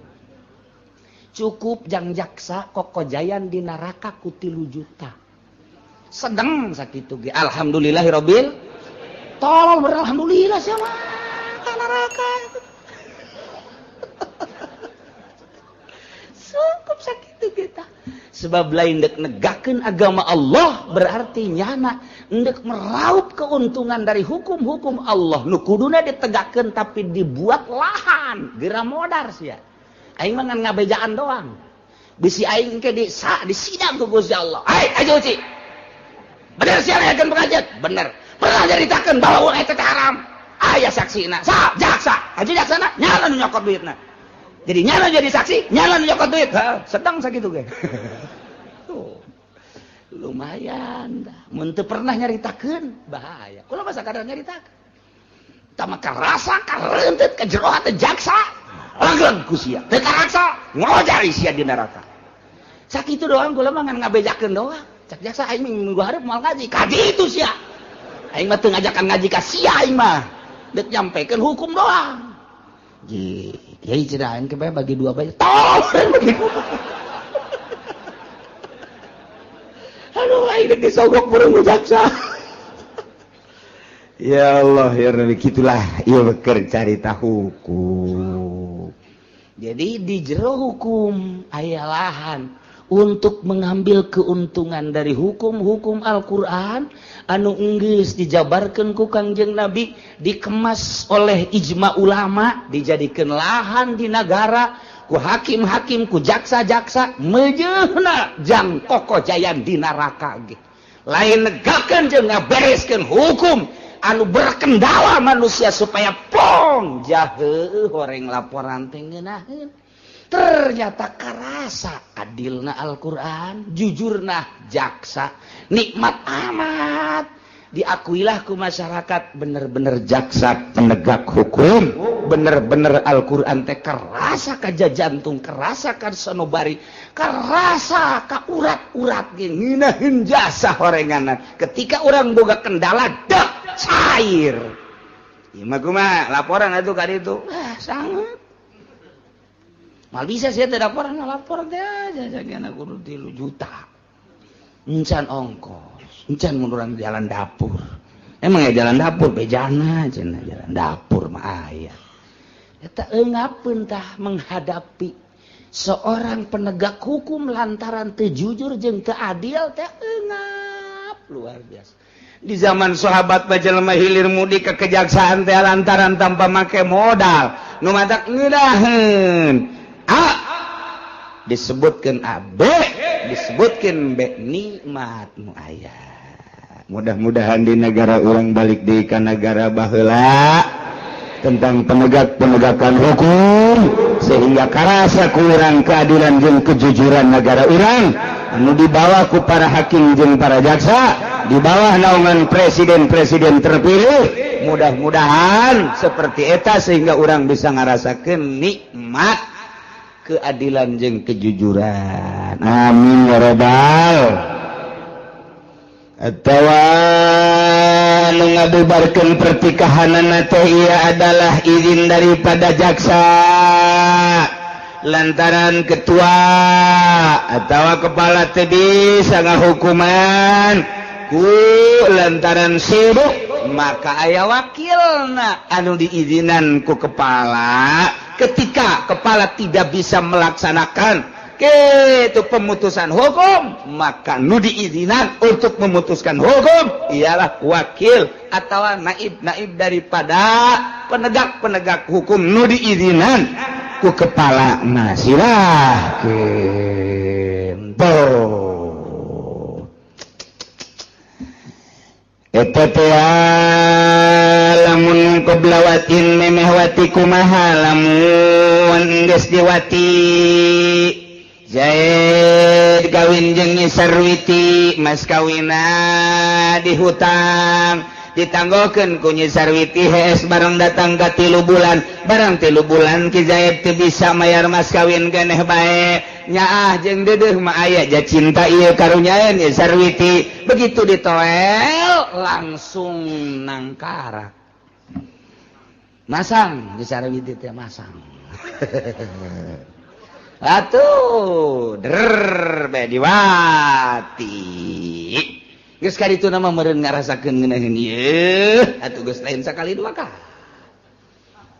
B: Cukup jang jaksa kokojayan di neraka ku 3 juta. Sedeng sakitu ge. Alhamdulillahirabbil tolol beralhamdulillah sia mah ka neraka. Cukup sakitu kita. Sebab lain dek negakeun agama Allah berarti nyana ndek meraup keuntungan dari hukum-hukum Allah nu kuduna ditegakkeun tapi dibuat lahan geura modar sia aing mah ngan ngabejaan doang bisi aing ke di sidang ku Gusti Allah ayo Ci bener sia ngayakeun pengajian bener pernah nyaritakeun bahwa ulah eta teh haram aya saksina jaksa aja jaksana nyana nu nyokot duitna jadi nyana jadi saksi nyana nu nyokot duit sedang sakitu ge lumayan dah mun teu pernah nyaritakeun bahaya kula masa kadang nyaritakeun tama karasa kareunteut ka jero hate jaksa langgeng ku sia teu karaksa ngojari sia di neraka sakitu doang kula mah ngan ngabejakeun doang cak jaksa aing minggu hareup moal ngaji kaji itu sia aing mah teu ngajakan ngaji ka sia aing mah deuk nyampekeun hukum doang ji kiai cenah aing ke bagi dua bae tolong bagi dua aduh aing deuk disogok burung jaksa ya Allah ya Rabbi gitulah ieu keur carita hukum jadi di jero hukum aya lahan untuk mengambil keuntungan dari hukum-hukum Al-Quran anu geus dijabarkeun ku Kangjeng Nabi dikemas oleh ijma ulama dijadikeun lahan di negara ku hakim-hakim ku jaksa-jaksa mejeuna jang kokojayan di neraka ge lain negakeun jeung ngabereskeun hukum anu berkendala manusia supaya pong jaheuh horeng laporan teh ngeunaheun ternyata karasa adilna Al-Quran jujurna jaksa nikmat amat diakuilah ku masyarakat bener-bener jaksa penegak hukum bener-bener Al-Quran teh karasa ka jantung karasa ka sanubari karasa ka urat-urat ge ngeunaheun jasa horenganan ketika orang boga kendala dak cair ieu mah kumaha laporan atuh ka ditu sangat mal bisa sih teh laporan teh aja jagana kudu 3 juta encan ongkos encan munduran jalan dapur emang ya jalan dapur bejana cenah jalan dapur mah aya eta eungapeun tah menghadapi seorang penegak hukum lantaran teu jujur jeung teu adil teh eungap luar biasa di zaman sahabat bajelema hilir mudik ke kejaksaan teh lantaran tanpa make modal nu matak ngeudaheun A disebutkan A B disebutkan B nikmat nu aya mudah-mudahan di negara orang balik di ka negara baheula tentang penegakan hukum sehingga karasa ku urang keadilan jeung kejujuran negara urang anu dibawa ku para hakim jeung para jaksa di bawah naungan presiden-presiden terpilih mudah-mudahan seperti eta sehingga orang bisa ngarasakeun nikmat keadilan jeung kejujuran amin ya rabbal atawa anu ngabubarkeun pertikahanana teh ieu adalah izin daripada jaksa lantaran ketua atawa kepala teh bisa ngahukuman ku lantaran sibuk maka aya wakilna anu diizinan ku kepala ketika kepala tidak bisa melaksanakan itu pemutusan hukum maka nu diizinan untuk memutuskan hukum ialah wakil atau naib daripada penegak hukum nu diizinan ku kepala nasilah eta teh lamun qoblawatin memehwati kumaha lamun geus diwati jae kawin jeung Nyi Sarwiti mas kawina di hutang ditanggokeun ku Nyi Sarwiti hees bareng datang ka 3 bulan barang 3 bulan Ki Zaid teu bisa mayar mas kawin keneh bae nyaah jeung deudeuh mah aya ja cinta ieu karunyaeun Nyi Sarwiti begitu ditoel langsung nangkarak masang Nyi Sarwiti teh masang atuh der bae diwati geus kadituna mah meureun ngarasakeun ngeunaheun ieu atuh geus lain sakali 2 kali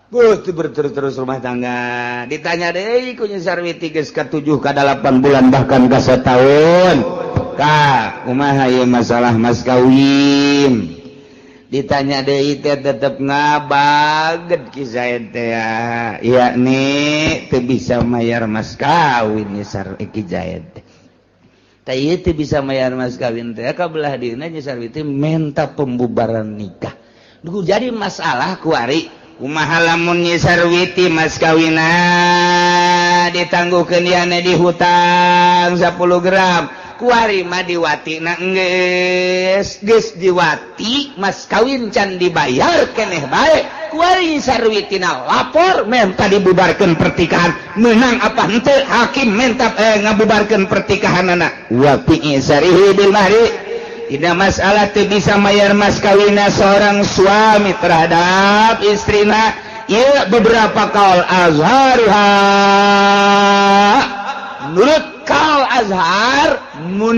B: Gusti berterus rumah tangga ditanya deui ku Nyi Sarwiti geus ka 7 ka 8 bulan bahkan ka setahun ka kumaha ieu masalah mas kawin ditanya deui teh tetep ngabaged Ki Zaid teh yakni teu bisa mayar mas kawin Ki Zaid teh ieu teu bisa mayar mas kawin teh kabelah dieuna Nyi Sarwiti minta pembubaran nikah duh jadi masalah kuari kumaha lamun Nyi Sarwiti mas kawina ditangguhkeun iana di hutang 10 gram ku kuari mah diwatina geus diwati mas kawin can dibayar keneh bae kuari sarwitina lapor minta dibubarkeun pertikahan menang apa henteu hakim minta ngabubarkeun pertikahan anak wa fi sarihi bil mahri tidak masalah teu bisa mayar mas kawinna seorang suami terhadap istrina ya beberapa kaul azhariha menurut kaul azhar mun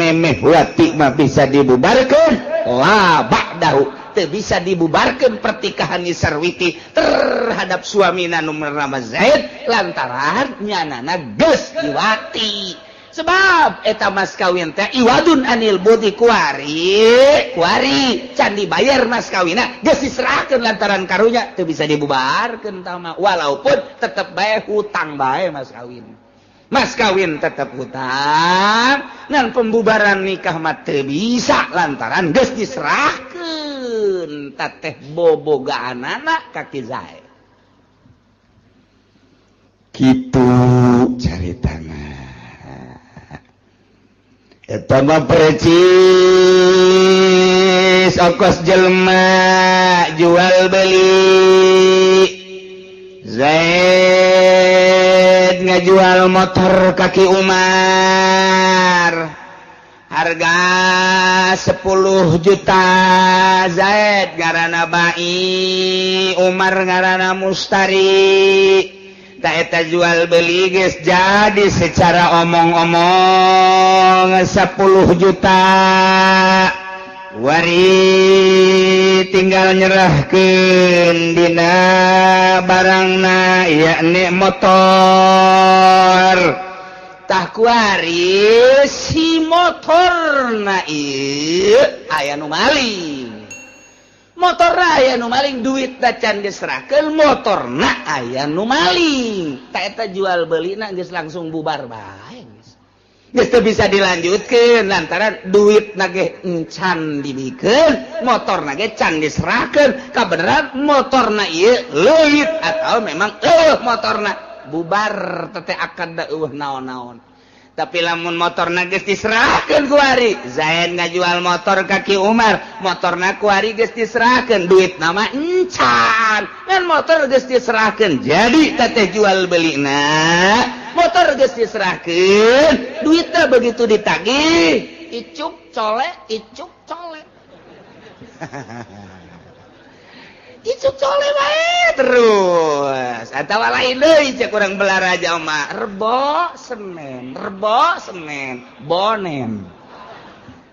B: memeh wati mah bisa dibubarkeun la ba'dahu teu bisa dibubarkeun pertikahan Sarwiti terhadap suamina nu bernama Zaid lantaran nyanana geus diwati sebab eta mas kawin teh iwadun anil budi kuari can dibayar mas kawina geus diserahkeun lantaran karunya teu bisa dibubarkeun tama walaupun tetep bae hutang bae mas kawin tetep hutang ngan pembubaran nikah mah teu bisa lantaran geus diserahkeun tateh bobogaanana ka Ki Zaid kitu caritana. Eta mah precis ongkos jelema jual beli Zaid ngajual motor kaki Umar harga 10 juta Zaid ngaranna Bai Umar ngaranna Mustari eta jual beli geus jadi secara omong-omong 10 juta wari tinggal nyerahkeun dina barangna yakni motor tah kuari si motorna ieu aya nu maling motorna aya nu maling duit da can diserahkeun motorna aya nu maling ta eta jual beulina geus langsung bubar bae geus teu bisa dilanjutkeun lantaran duitna ge encan dibikeun motorna ge can diserahkeun kabeneran motorna ieu leuit atau memang motorna bubar teh akad da naon-naon tapi lamun motorna geus diserahkeun kuari Zaid ngajual motor kaki Umar motorna kuari geus diserahkeun duit nama encan dan motor geus diserahkeun jadi teteh jual belina motor geus diserahkeun duitnya begitu ditagih icuk colek icuk colek bae terus atawa lain deui cek urang Balaraja mah rebo semen bonen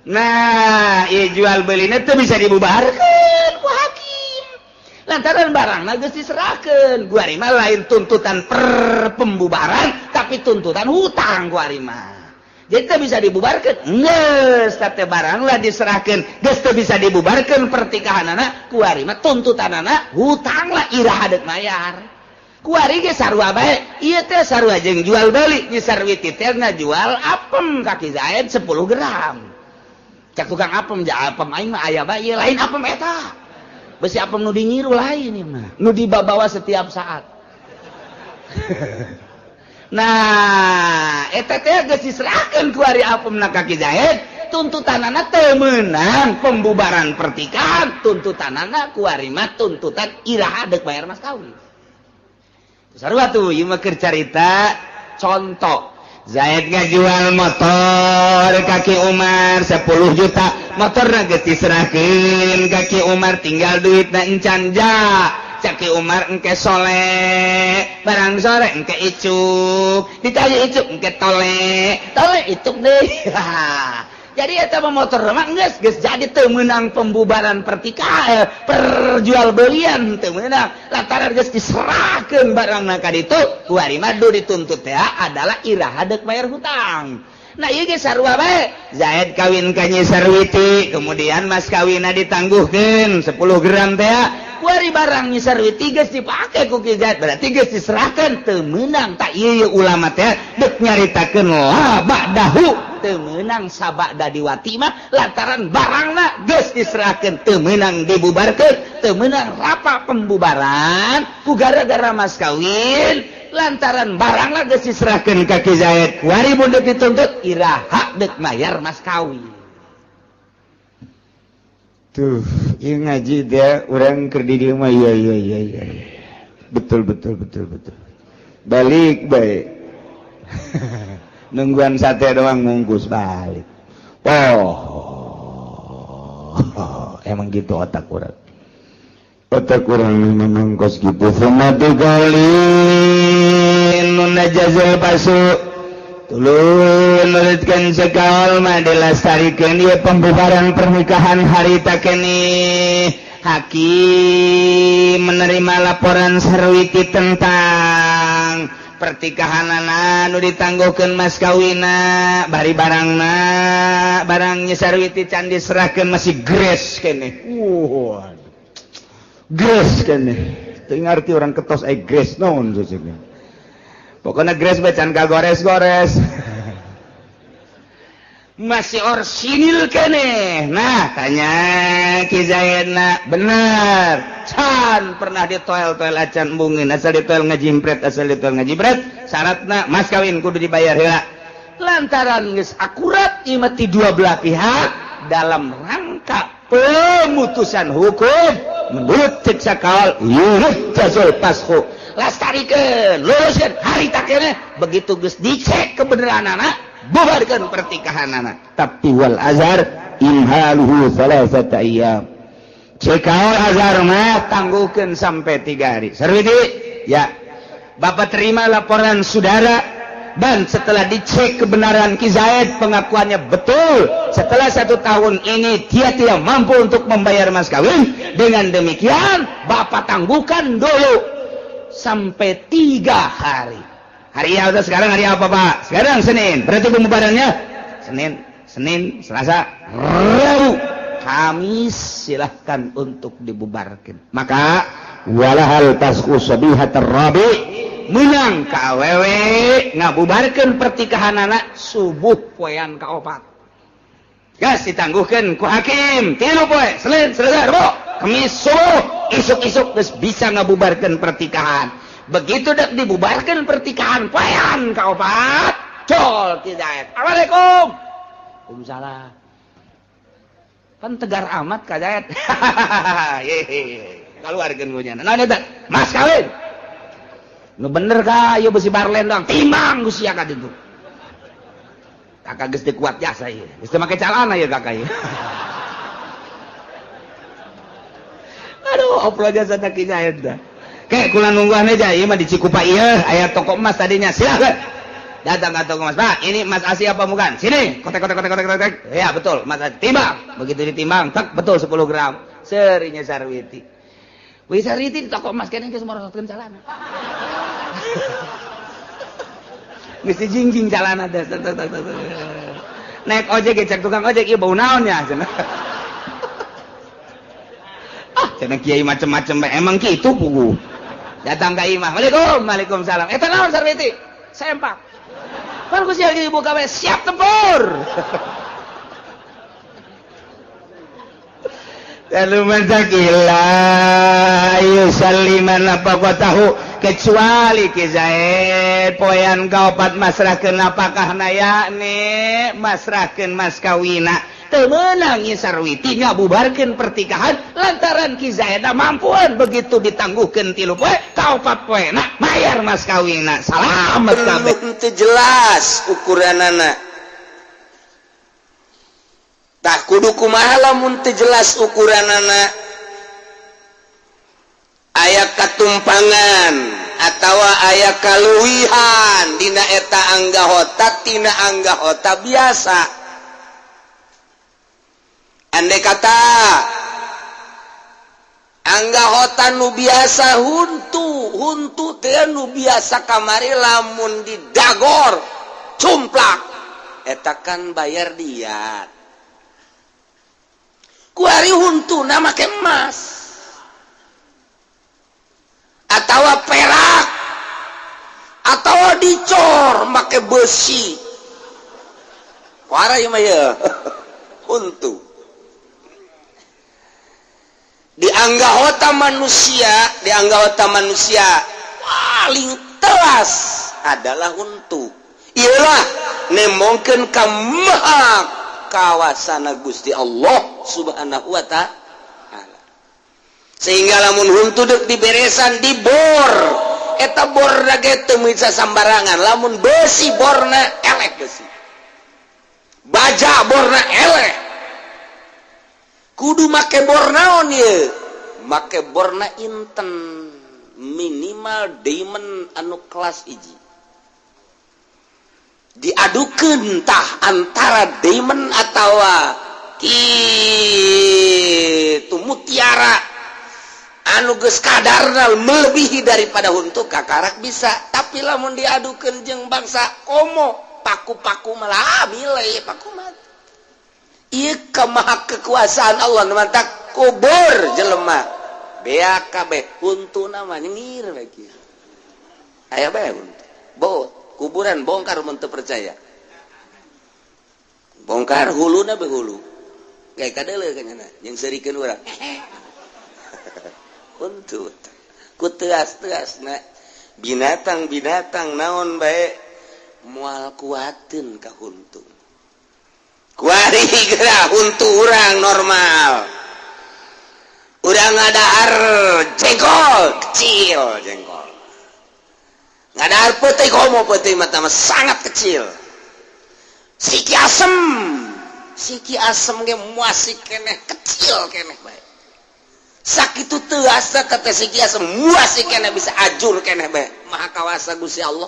B: nah ieu jual beulina teu bisa dibubarkeun ku hakim lantaran barangna geus diserahkeun guari mah lain tuntutan per pembubaran tapi tuntutan hutang guari mah jadi teu bisa dibubarkeun geus teh barang lah diserahkeun geus teu bisa dibubarkeun pertikahanana kuari mah tuntutanana hutang lah iraha deuk mayar kuari ge sarua bae ieu teh sarua jeung jual beli Nyi Sarwiti teh jual apem kaki Zaid 10 gram cak tukang apem ja apem aing mah aya bae ieu lain apem eta besi apem nu dingiru lain ieu mah nu dibawa setiap saat nah eta teh geus diserahkeun ku ari apemna ka Ki Zaid tuntutanana teu meunang pembubaran pertikahan tuntutanana ku ari mah tuntutan iraha deuk bayar mas kawin sarua tuh ieu mah keur carita contoh Zaid ngajual motor kaki Umar 10 juta motorna geus diserahkeun kaki Umar tinggal duitna encan ja Caki Umar engke soleh barang sore engke icuk ditanya icuk engke tole icuk deh jadi eta motor mah geus jadi teu meunang pembubaran pertikahan perjual belian teu meunang lantaran geus diserahkeun barangna ka ditu kuari mah dituntut teh adalah iraha deuk bayar hutang nah ieu ge sarua bae Zaid kawin ka Nyi Sarwiti kemudian mas kawinna ditangguhkeun 10 gram teh kuari barang Nyi Sarwiti geus dipake ku Ki Zaid berarti geus diserahkeun teu meunang tak ieu ulama teh deuk nyaritakeun la ba'dahu teu meunang sabada diwati mah lantaran barangna geus diserahkeun teu meunang dibubarkeun teu meunang rapa pembubaran ku gara-gara mas kawin lantaran barang lah geus diserahkeun ka Ki Zaid kuari mun deuk dituntut iraha deuk mayar mas kawin.
C: Tuh, ieu ngaji dia urang keur di dieu mah iya. Betul. Balik bae. Nungguan sate doang mungkus balik. Emang gitu otak urang. Otak urang memang kos gitu. Famatu kalin nun najazul pasu. Tuluy nuritkeun sekaol mah dilestarikeun ieu pembubaran pernikahan harita kene. Hakim menerima laporan Sarwiti tentang pertikahanana nu ditangguhkeun mas kawina bari barangnya Sarwiti can diserahkeun masih gres kene. Gres kene. Teu ngarti orang ketos gres naon seseukeun. Pokoknya gres bacan kagores-gores. Masih orsinil kene. Nah, tanya Ki Zaidna, bener. Can pernah ditoel-toel acan embungin, asal ditoel ngajimpret, syaratna mas kawin kudu dibayar heula. Lantaran geus akurat ieu mah ti dua belah pihak dalam rangka pemutusan hukum menurut cek sakaol yuhtasul pashu. Lastarikeun, luruskeun harita keneh begitu geus dicek kebenaranana bubarkan pertikahan anak. Tapi wal azhar imhaluhu salasata ayyam. Cekaol azhar mah tangguhkeun sampai 3 hari. Sarwiti, ya. Bapak terima laporan saudara dan setelah dicek kebenaran Ki Zaid pengakuannya betul. Setelah 1 tahun ini dia tidak mampu untuk membayar mas kawin. Dengan demikian Bapak tangguhkan dulu sampai 3 hari. Hari apa sekarang? Hari apa Pak? Sekarang Senin. Berarti pembubarannya Senin, Selasa, Rabu, Kamis silahkan untuk dibubarkan. Maka walahal tasku sabihat rabi menang ka awewe ngabubarkeun pertikahan anak subuh poean kaopat. Gas ditangguhkeun ku hakim 3 poe Senin, Selasa, Rabu, Kamis subuh isuk-isuk geus bisa ngabubarkeun pertikahan. Begitu dak dibubarkan pertikahan poean kaopat col Ki Zaid. Assalamualaikum. Waalaikumsalam. Kan tegar amat Ka Zaid. Kaluarkeun geunya. Naon eta? Mas kawin. Nu bener ka ieu besi barlen doang. Timbang geus sia ka ditu. Kakak geus teu kuat jasa ieu. Geus teu make calana ieu kakak ieu. Aduh, oplo jasa Ki Zaid dah. Kayak kula nungguan aja, iya mah di Cikupa iya, aya toko emas tadinya, silakan. Datang ke toko emas, Pak, ini emas asli apa bukan? Sini, kotek. Ya betul, emas asli. Timbang, begitu ditimbang, tak betul 10 gram. Serinya Sarwiti. Wih Sarwiti di toko emas kayaknya geus morosotkeun calana. Geus dijingjing calana teh. Naik ojek cek tukang ojek ieu bau naon nya cenah. Cenah kiai macem-macem emang kitu pugu. Datang ka imah, Waalaikumsalam. Eta naon Sarwiti? Sempak. Kan ku sia ibu gawe siap tempur. Lalu menzakila yusalliman apa tahu kecuali Ki Zaid poean kaopat masrahkeun apakah yakni masrahkeun mas kawina. Teu meunang ieu Sarwiti ngabubarkeun pertikahan lantaran Ki Zaid mampuan begitu ditangguhkeun 3 poe kaopat poena mayar mas kawina. Salamet kabeh.
A: Teu jelas ukuranana. Tak kudu kumaha lamun teu jelas ukuranana. Aya katumpangan atawa aya kaluwihan dina eta anggahota tina anggahota biasa. Andai kata anggahota nu biasa huntu teh nu biasa kamari lamun didagor cumplak eta kan bayar diat. Kuari huntuna make emas atawa perak atawa dicor make besi. Kuara ieu mah ya huntu. Di anggahota manusia paling teu jelas adalah untuk ialah nemongkeun ka maha kawasana Gusti Allah Subhanahu wa ta'ala. Sehingga lamun huntu dek diberesan di bor eta borna ge teu bisa sambarangan, lamun besi borna elek besi, baja borna elek, kudu make bor naon ieu, make borna inten minimal diamond anu kelas hiji, diadukeun tah antara diamond atawa kitu mutiara anu geus kadarna melebihi daripada huntu kakarak bisa, tapi lamun diadukeun jeung bangsa komo paku-paku malah milih paku mah ieu kamaha kekuasaan Allah nu mantak kubur jelema bea kabeh huntuna mah nyengir we kieu aya bae huntu bot kuburan bongkar mun teu percaya bongkar huluna be hulu kayak kadeuleu kanyana jeung seurikeun urang untuk ku teas-teasna binatang-binatang naon bae moal kuateun ka huntu kuari geura huntu urang normal urang ngadahar jengkol kecil jengkol ngadahar peuting komo peuting mah sangat kecil siki asem ge muasik keneh kecil keneh bae sakitu teu asa kata siki asem muasik keneh bisa ajur keneh bae maha kawasa Gusti Allah.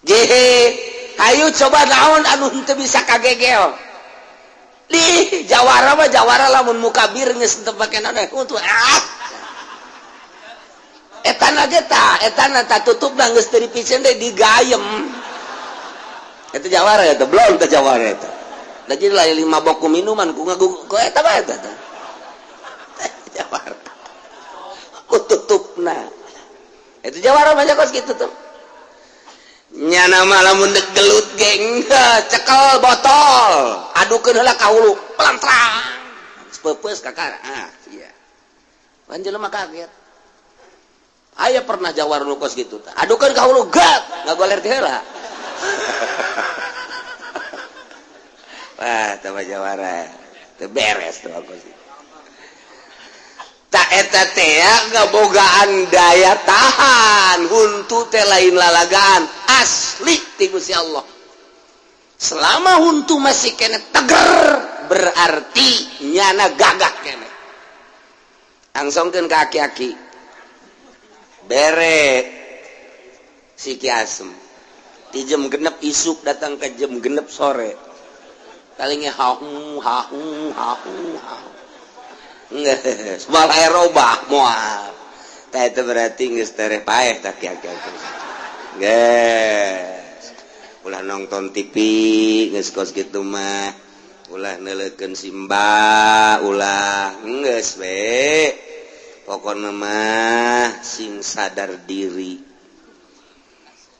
A: Gehe hayu coba naon anu henteu bisa kagegel di jawara mah jawara lamun muka bir geus teu pake naon untuk etana ge tah etana tah tutupna geus teu dipicen deui digayem eta jawara eta belum teh jawara eta da jadi lain 5 boku minuman ku ngagu ku eta bae eta jawara ku tutupna itu jawara mah kos kitu tuh nyana mah lamun dek gelut geng cekel botol adukeun heula ka hulu pelantrang peupeus kakara iya pan jelema kaget aya pernah jawara nu kos kitu tah adukeun ka hulu gat ngagoler ti heula wah tah jawara teu beres tuh kos kitu tak eta teh ngabogaan daya tahan huntu teh lain lalagaan asli ti Gusti Allah. Selama huntu masih kena teger berarti nyana gagak kene. Angsongkeun ka aki-aki. Bere siki asem. Di jam 6 isuk datang ke jam 6 sore. Palingnya haung. Nges, malah robah moal. Tah itu berarti geus tereh paeh tak kieu-kieu. Geus. Ulah nonton TV geus kos kitu mah. Ulah neuleukeun simba, ulah geus we. Pokona mah sing sadar diri.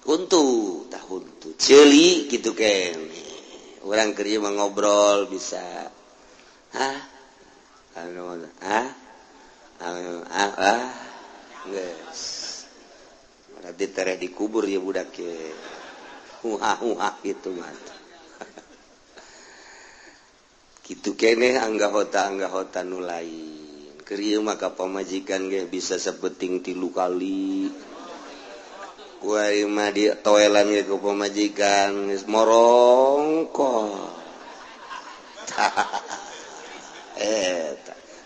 A: Huntu, tah huntu. Ceuli kitu kene. Urang keur ieu mah ngobrol bisa. Hah? Guys, berarti tereh dikubur ya budak ke, gitu mah. Gitu kene anggahota nu lain. Keur maka pamajikan ge bisa sapeting 3 kali. Kuari mah di toelan ge ku pamajikan geus morongko.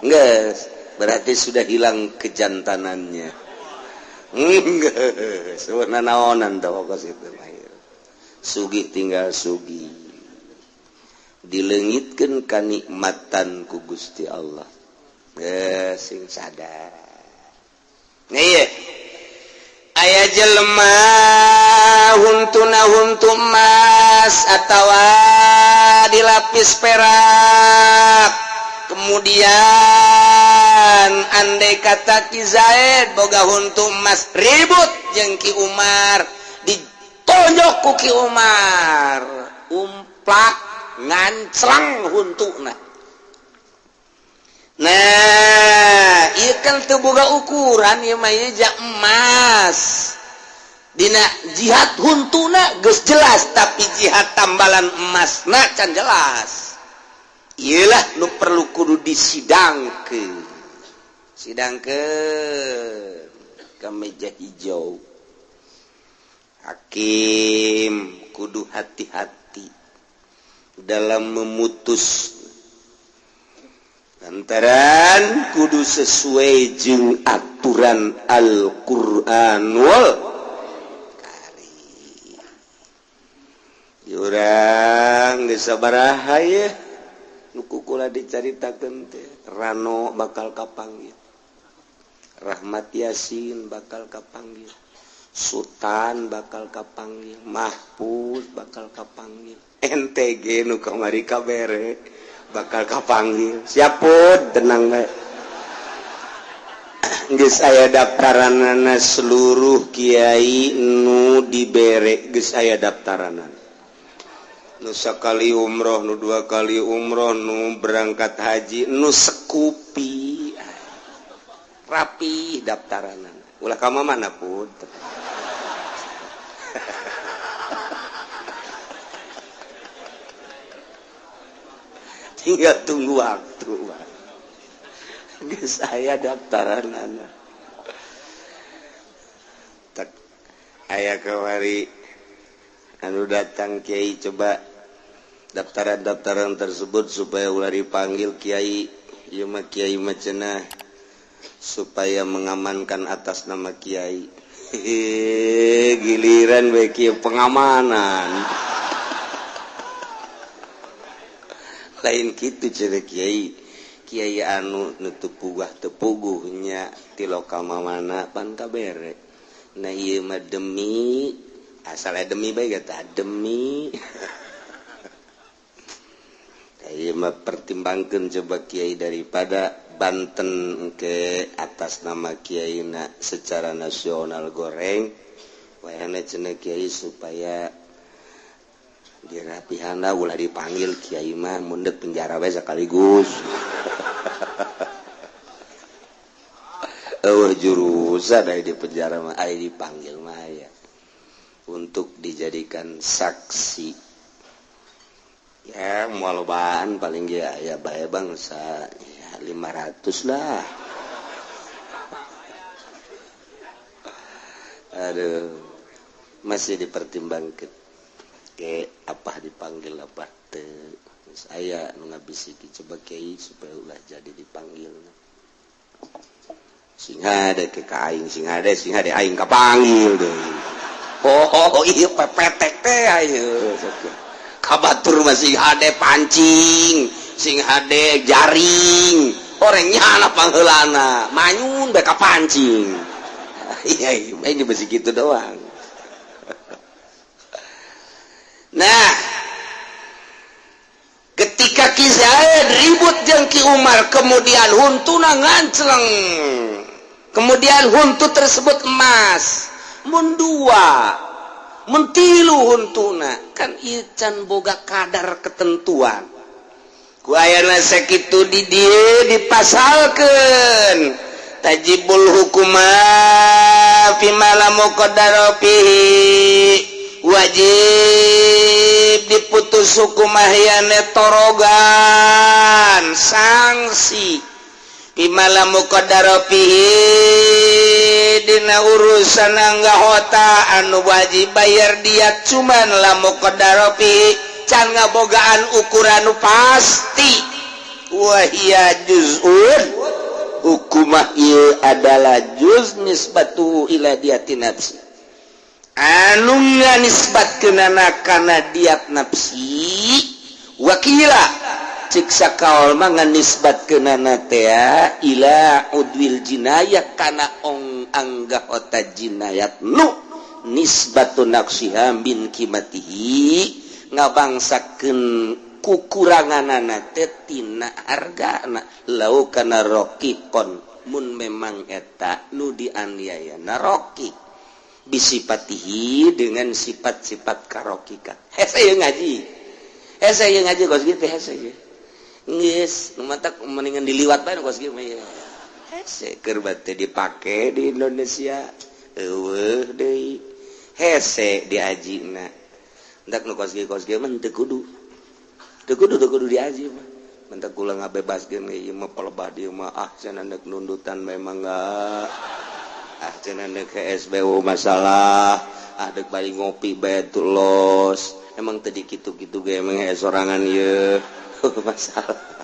A: Enggak, berarti sudah hilang kejantanannya. Enggak, sebenarnya naonan tau kos itu mahir. Sugih tinggal sugih. Dileungitkeun kanikmatan ku Gusti Allah. Sing sadar. Ieu. Aya jelema huntuna huntu emas atawa dilapis perak. Kemudian andai kata Ki Zaid boga huntu emas ribut jeung Ki Umar ditonjok ku Ki Umar umplak ngancrang huntuna. Nah ieu kan teu boga ukuran ieu mah ieu emas dina jihad huntuna geus jelas tapi jihad tambalan emasna can jelas iyalah nu perlu kudu disidangkeun ke meja hijau hakim kudu hati-hati dalam memutus lantaran kudu sesuai jeung aturan Al-Qur'an wal Karim. Urang geus sabaraha ye nu kukula dicaritakeun teh Rano bakal kapanggil, Rahmat Yasin bakal kapanggil, Sultan bakal kapanggil, Mahfuz bakal kapanggil, NTG nu kamari kabere bakal kapanggil. Siapun tenang bae. Geus aya daftaranana seluruh kiai nu dibere geus aya daftaranana. Nu sakali umroh, nu 2 kali umroh, nu berangkat haji, nu sekupi. Rapi daftaranana. Ulah ka mana pun. Tinggal tunggu waktu. Geus aya daftaranana. Tak aya kamari anu datang kiai coba daftaran-daftaran tersebut supaya ulah dipanggil kiai. Ieu mah kiai mah cenah supaya mengamankan atas nama kiai. Giliran we kieu pengamanan. Lain kitu cenah kiai anu nutup pugah tepuguh nya ti lokal mamana pan kabere. Nah ieu mah demi asal demi bae gata demi. Ieu mah pertimbangkeun coba kiai daripada Banten ke atas nama kiaina secara nasional goreng. Wayahna cenah kiai supaya dirapihana ulah dipanggil kiai mah mundet penjara bae sakaligus. Jurusan dari di penjara mah aya dipanggil mah ya untuk dijadikan saksi. Ya moal lobaan paling ge aya bae bangsa ya 500 lah. Aduh masih dipertimbangkeun ke apa dipanggil apa teu. Saya nu ngabisiki coba kiai supaya ulah jadi dipanggil. Sing hade ke aing sing hade aing kapanggil deui. Oh ieu pepetek teh ayeuna. Kabatur masih hade pancing, sing hade jaring. Orangnya pangheulana, manyun bae ka pancing. Iya, ini besi kitu doang. Nah, ketika Ki Zaid ribut jeung Ki Umar, kemudian huntuna ngancleng. Kemudian huntu tersebut emas. Mun 2, mun 3 huntuna. Kan ieu can boga kadar ketentuan. Ku ayana sakitu di dieu dipasalkeun. Tajibul hukuma fi malam muqaddara fihi. Wajib diputus hukum ahyane torogan sanksi bimala muqaddara fihi dina urusan anggahota anu wajib bayar diat cuman la muqaddara fihi can ngabogaan ukuran pasti wahia juz'un hukumah ieu adalah juz nisbatu ila diatin nafsi anu nisbatkeunana kana diat nafsi wakila cik sakaol mah nisbatkeunana teh ila udwil jinayah kana anggahota jinayat nu nisbatu naqsiha min qimatihi ngabangsakeun kukuranganana teh tina hargana lau kana roqiqon mun memang eta nu dianiayana roqiq bisipatihi dengan sifat-sifat karokika. Hese ngaji kos gitu hese. Geus nu mata mendingan diliwat bae kos kieu mah ya. Hese keur bate dipake di Indonesia. Eueuh deui. hese diajina ndak nu kos ge mah teu kudu diaji mah mentak kula ngabebaskeun ieu mah pelebah dieu mah cenah neuk nundutan memang enggak cenah neuk SBU masalah deuk bari ngopi bae tulos emang tadi kitu-kitu ge emang sorangan ieu masalah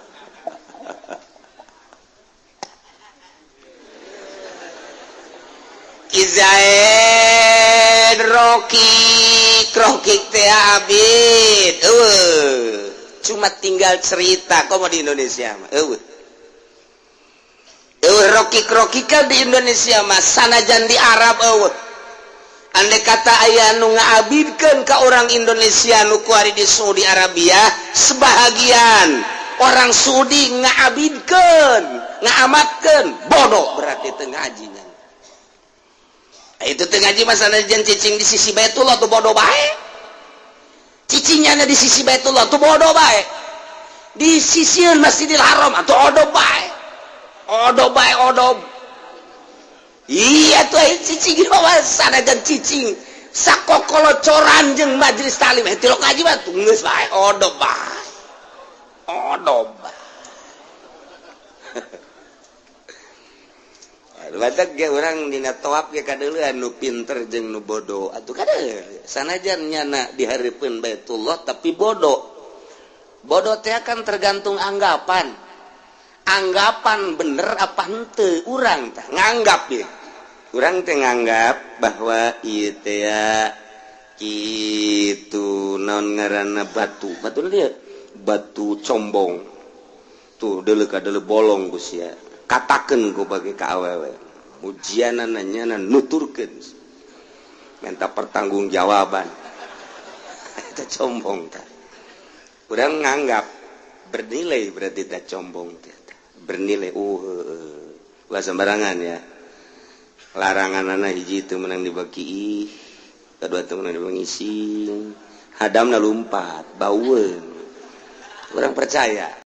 A: Kizaid Rocky teh abid cuma tinggal cerita komo di Indonesia mah Rocky kan di Indonesia mah sanajan di Arab andai kata aya nu ngaabidkeun ka orang Indonesia nu kuari di Saudi Arabia sebahagian orang Saudi ngaabidkeun ngaamatkeun bodoh berarti teu ngajinya itu teu ngaji masalah jan cicing di sisi Baitullah tuh bodoh bae cicingnya di sisi Baitullah tuh bodoh bae di sisi Masjidil Haram atau odoh bae iya tuh cicing mah sanajan cicing sakokolocoran jeung majelis taklim teh lo ngaji mah tuh geus bae odoh bae batak ge urang dina tawaf ge kadeulean nu pinter jeung nu bodoh atuh kadeuleun sanajan nyana dihareupeun Baitullah tapi bodoh teh kan tergantung anggapan bener apa henteu urang teh nganggap ye urang teh nganggap bahwa ieu teh ya kitu naon ngaranna batu dia batu combong tuh deuleu ka deuleu bolong geus ya katakeun ku bagi ka awewe ujianana nyana nuturkeun minta pertanggungjawaban eta combong tah urang nganggap bernilai berarti teh combong teh bernilai ulah sembarangan ya laranganana hiji teu meunang dibagi kadua teu meunang dibagi hadamna lumpat baueun urang percaya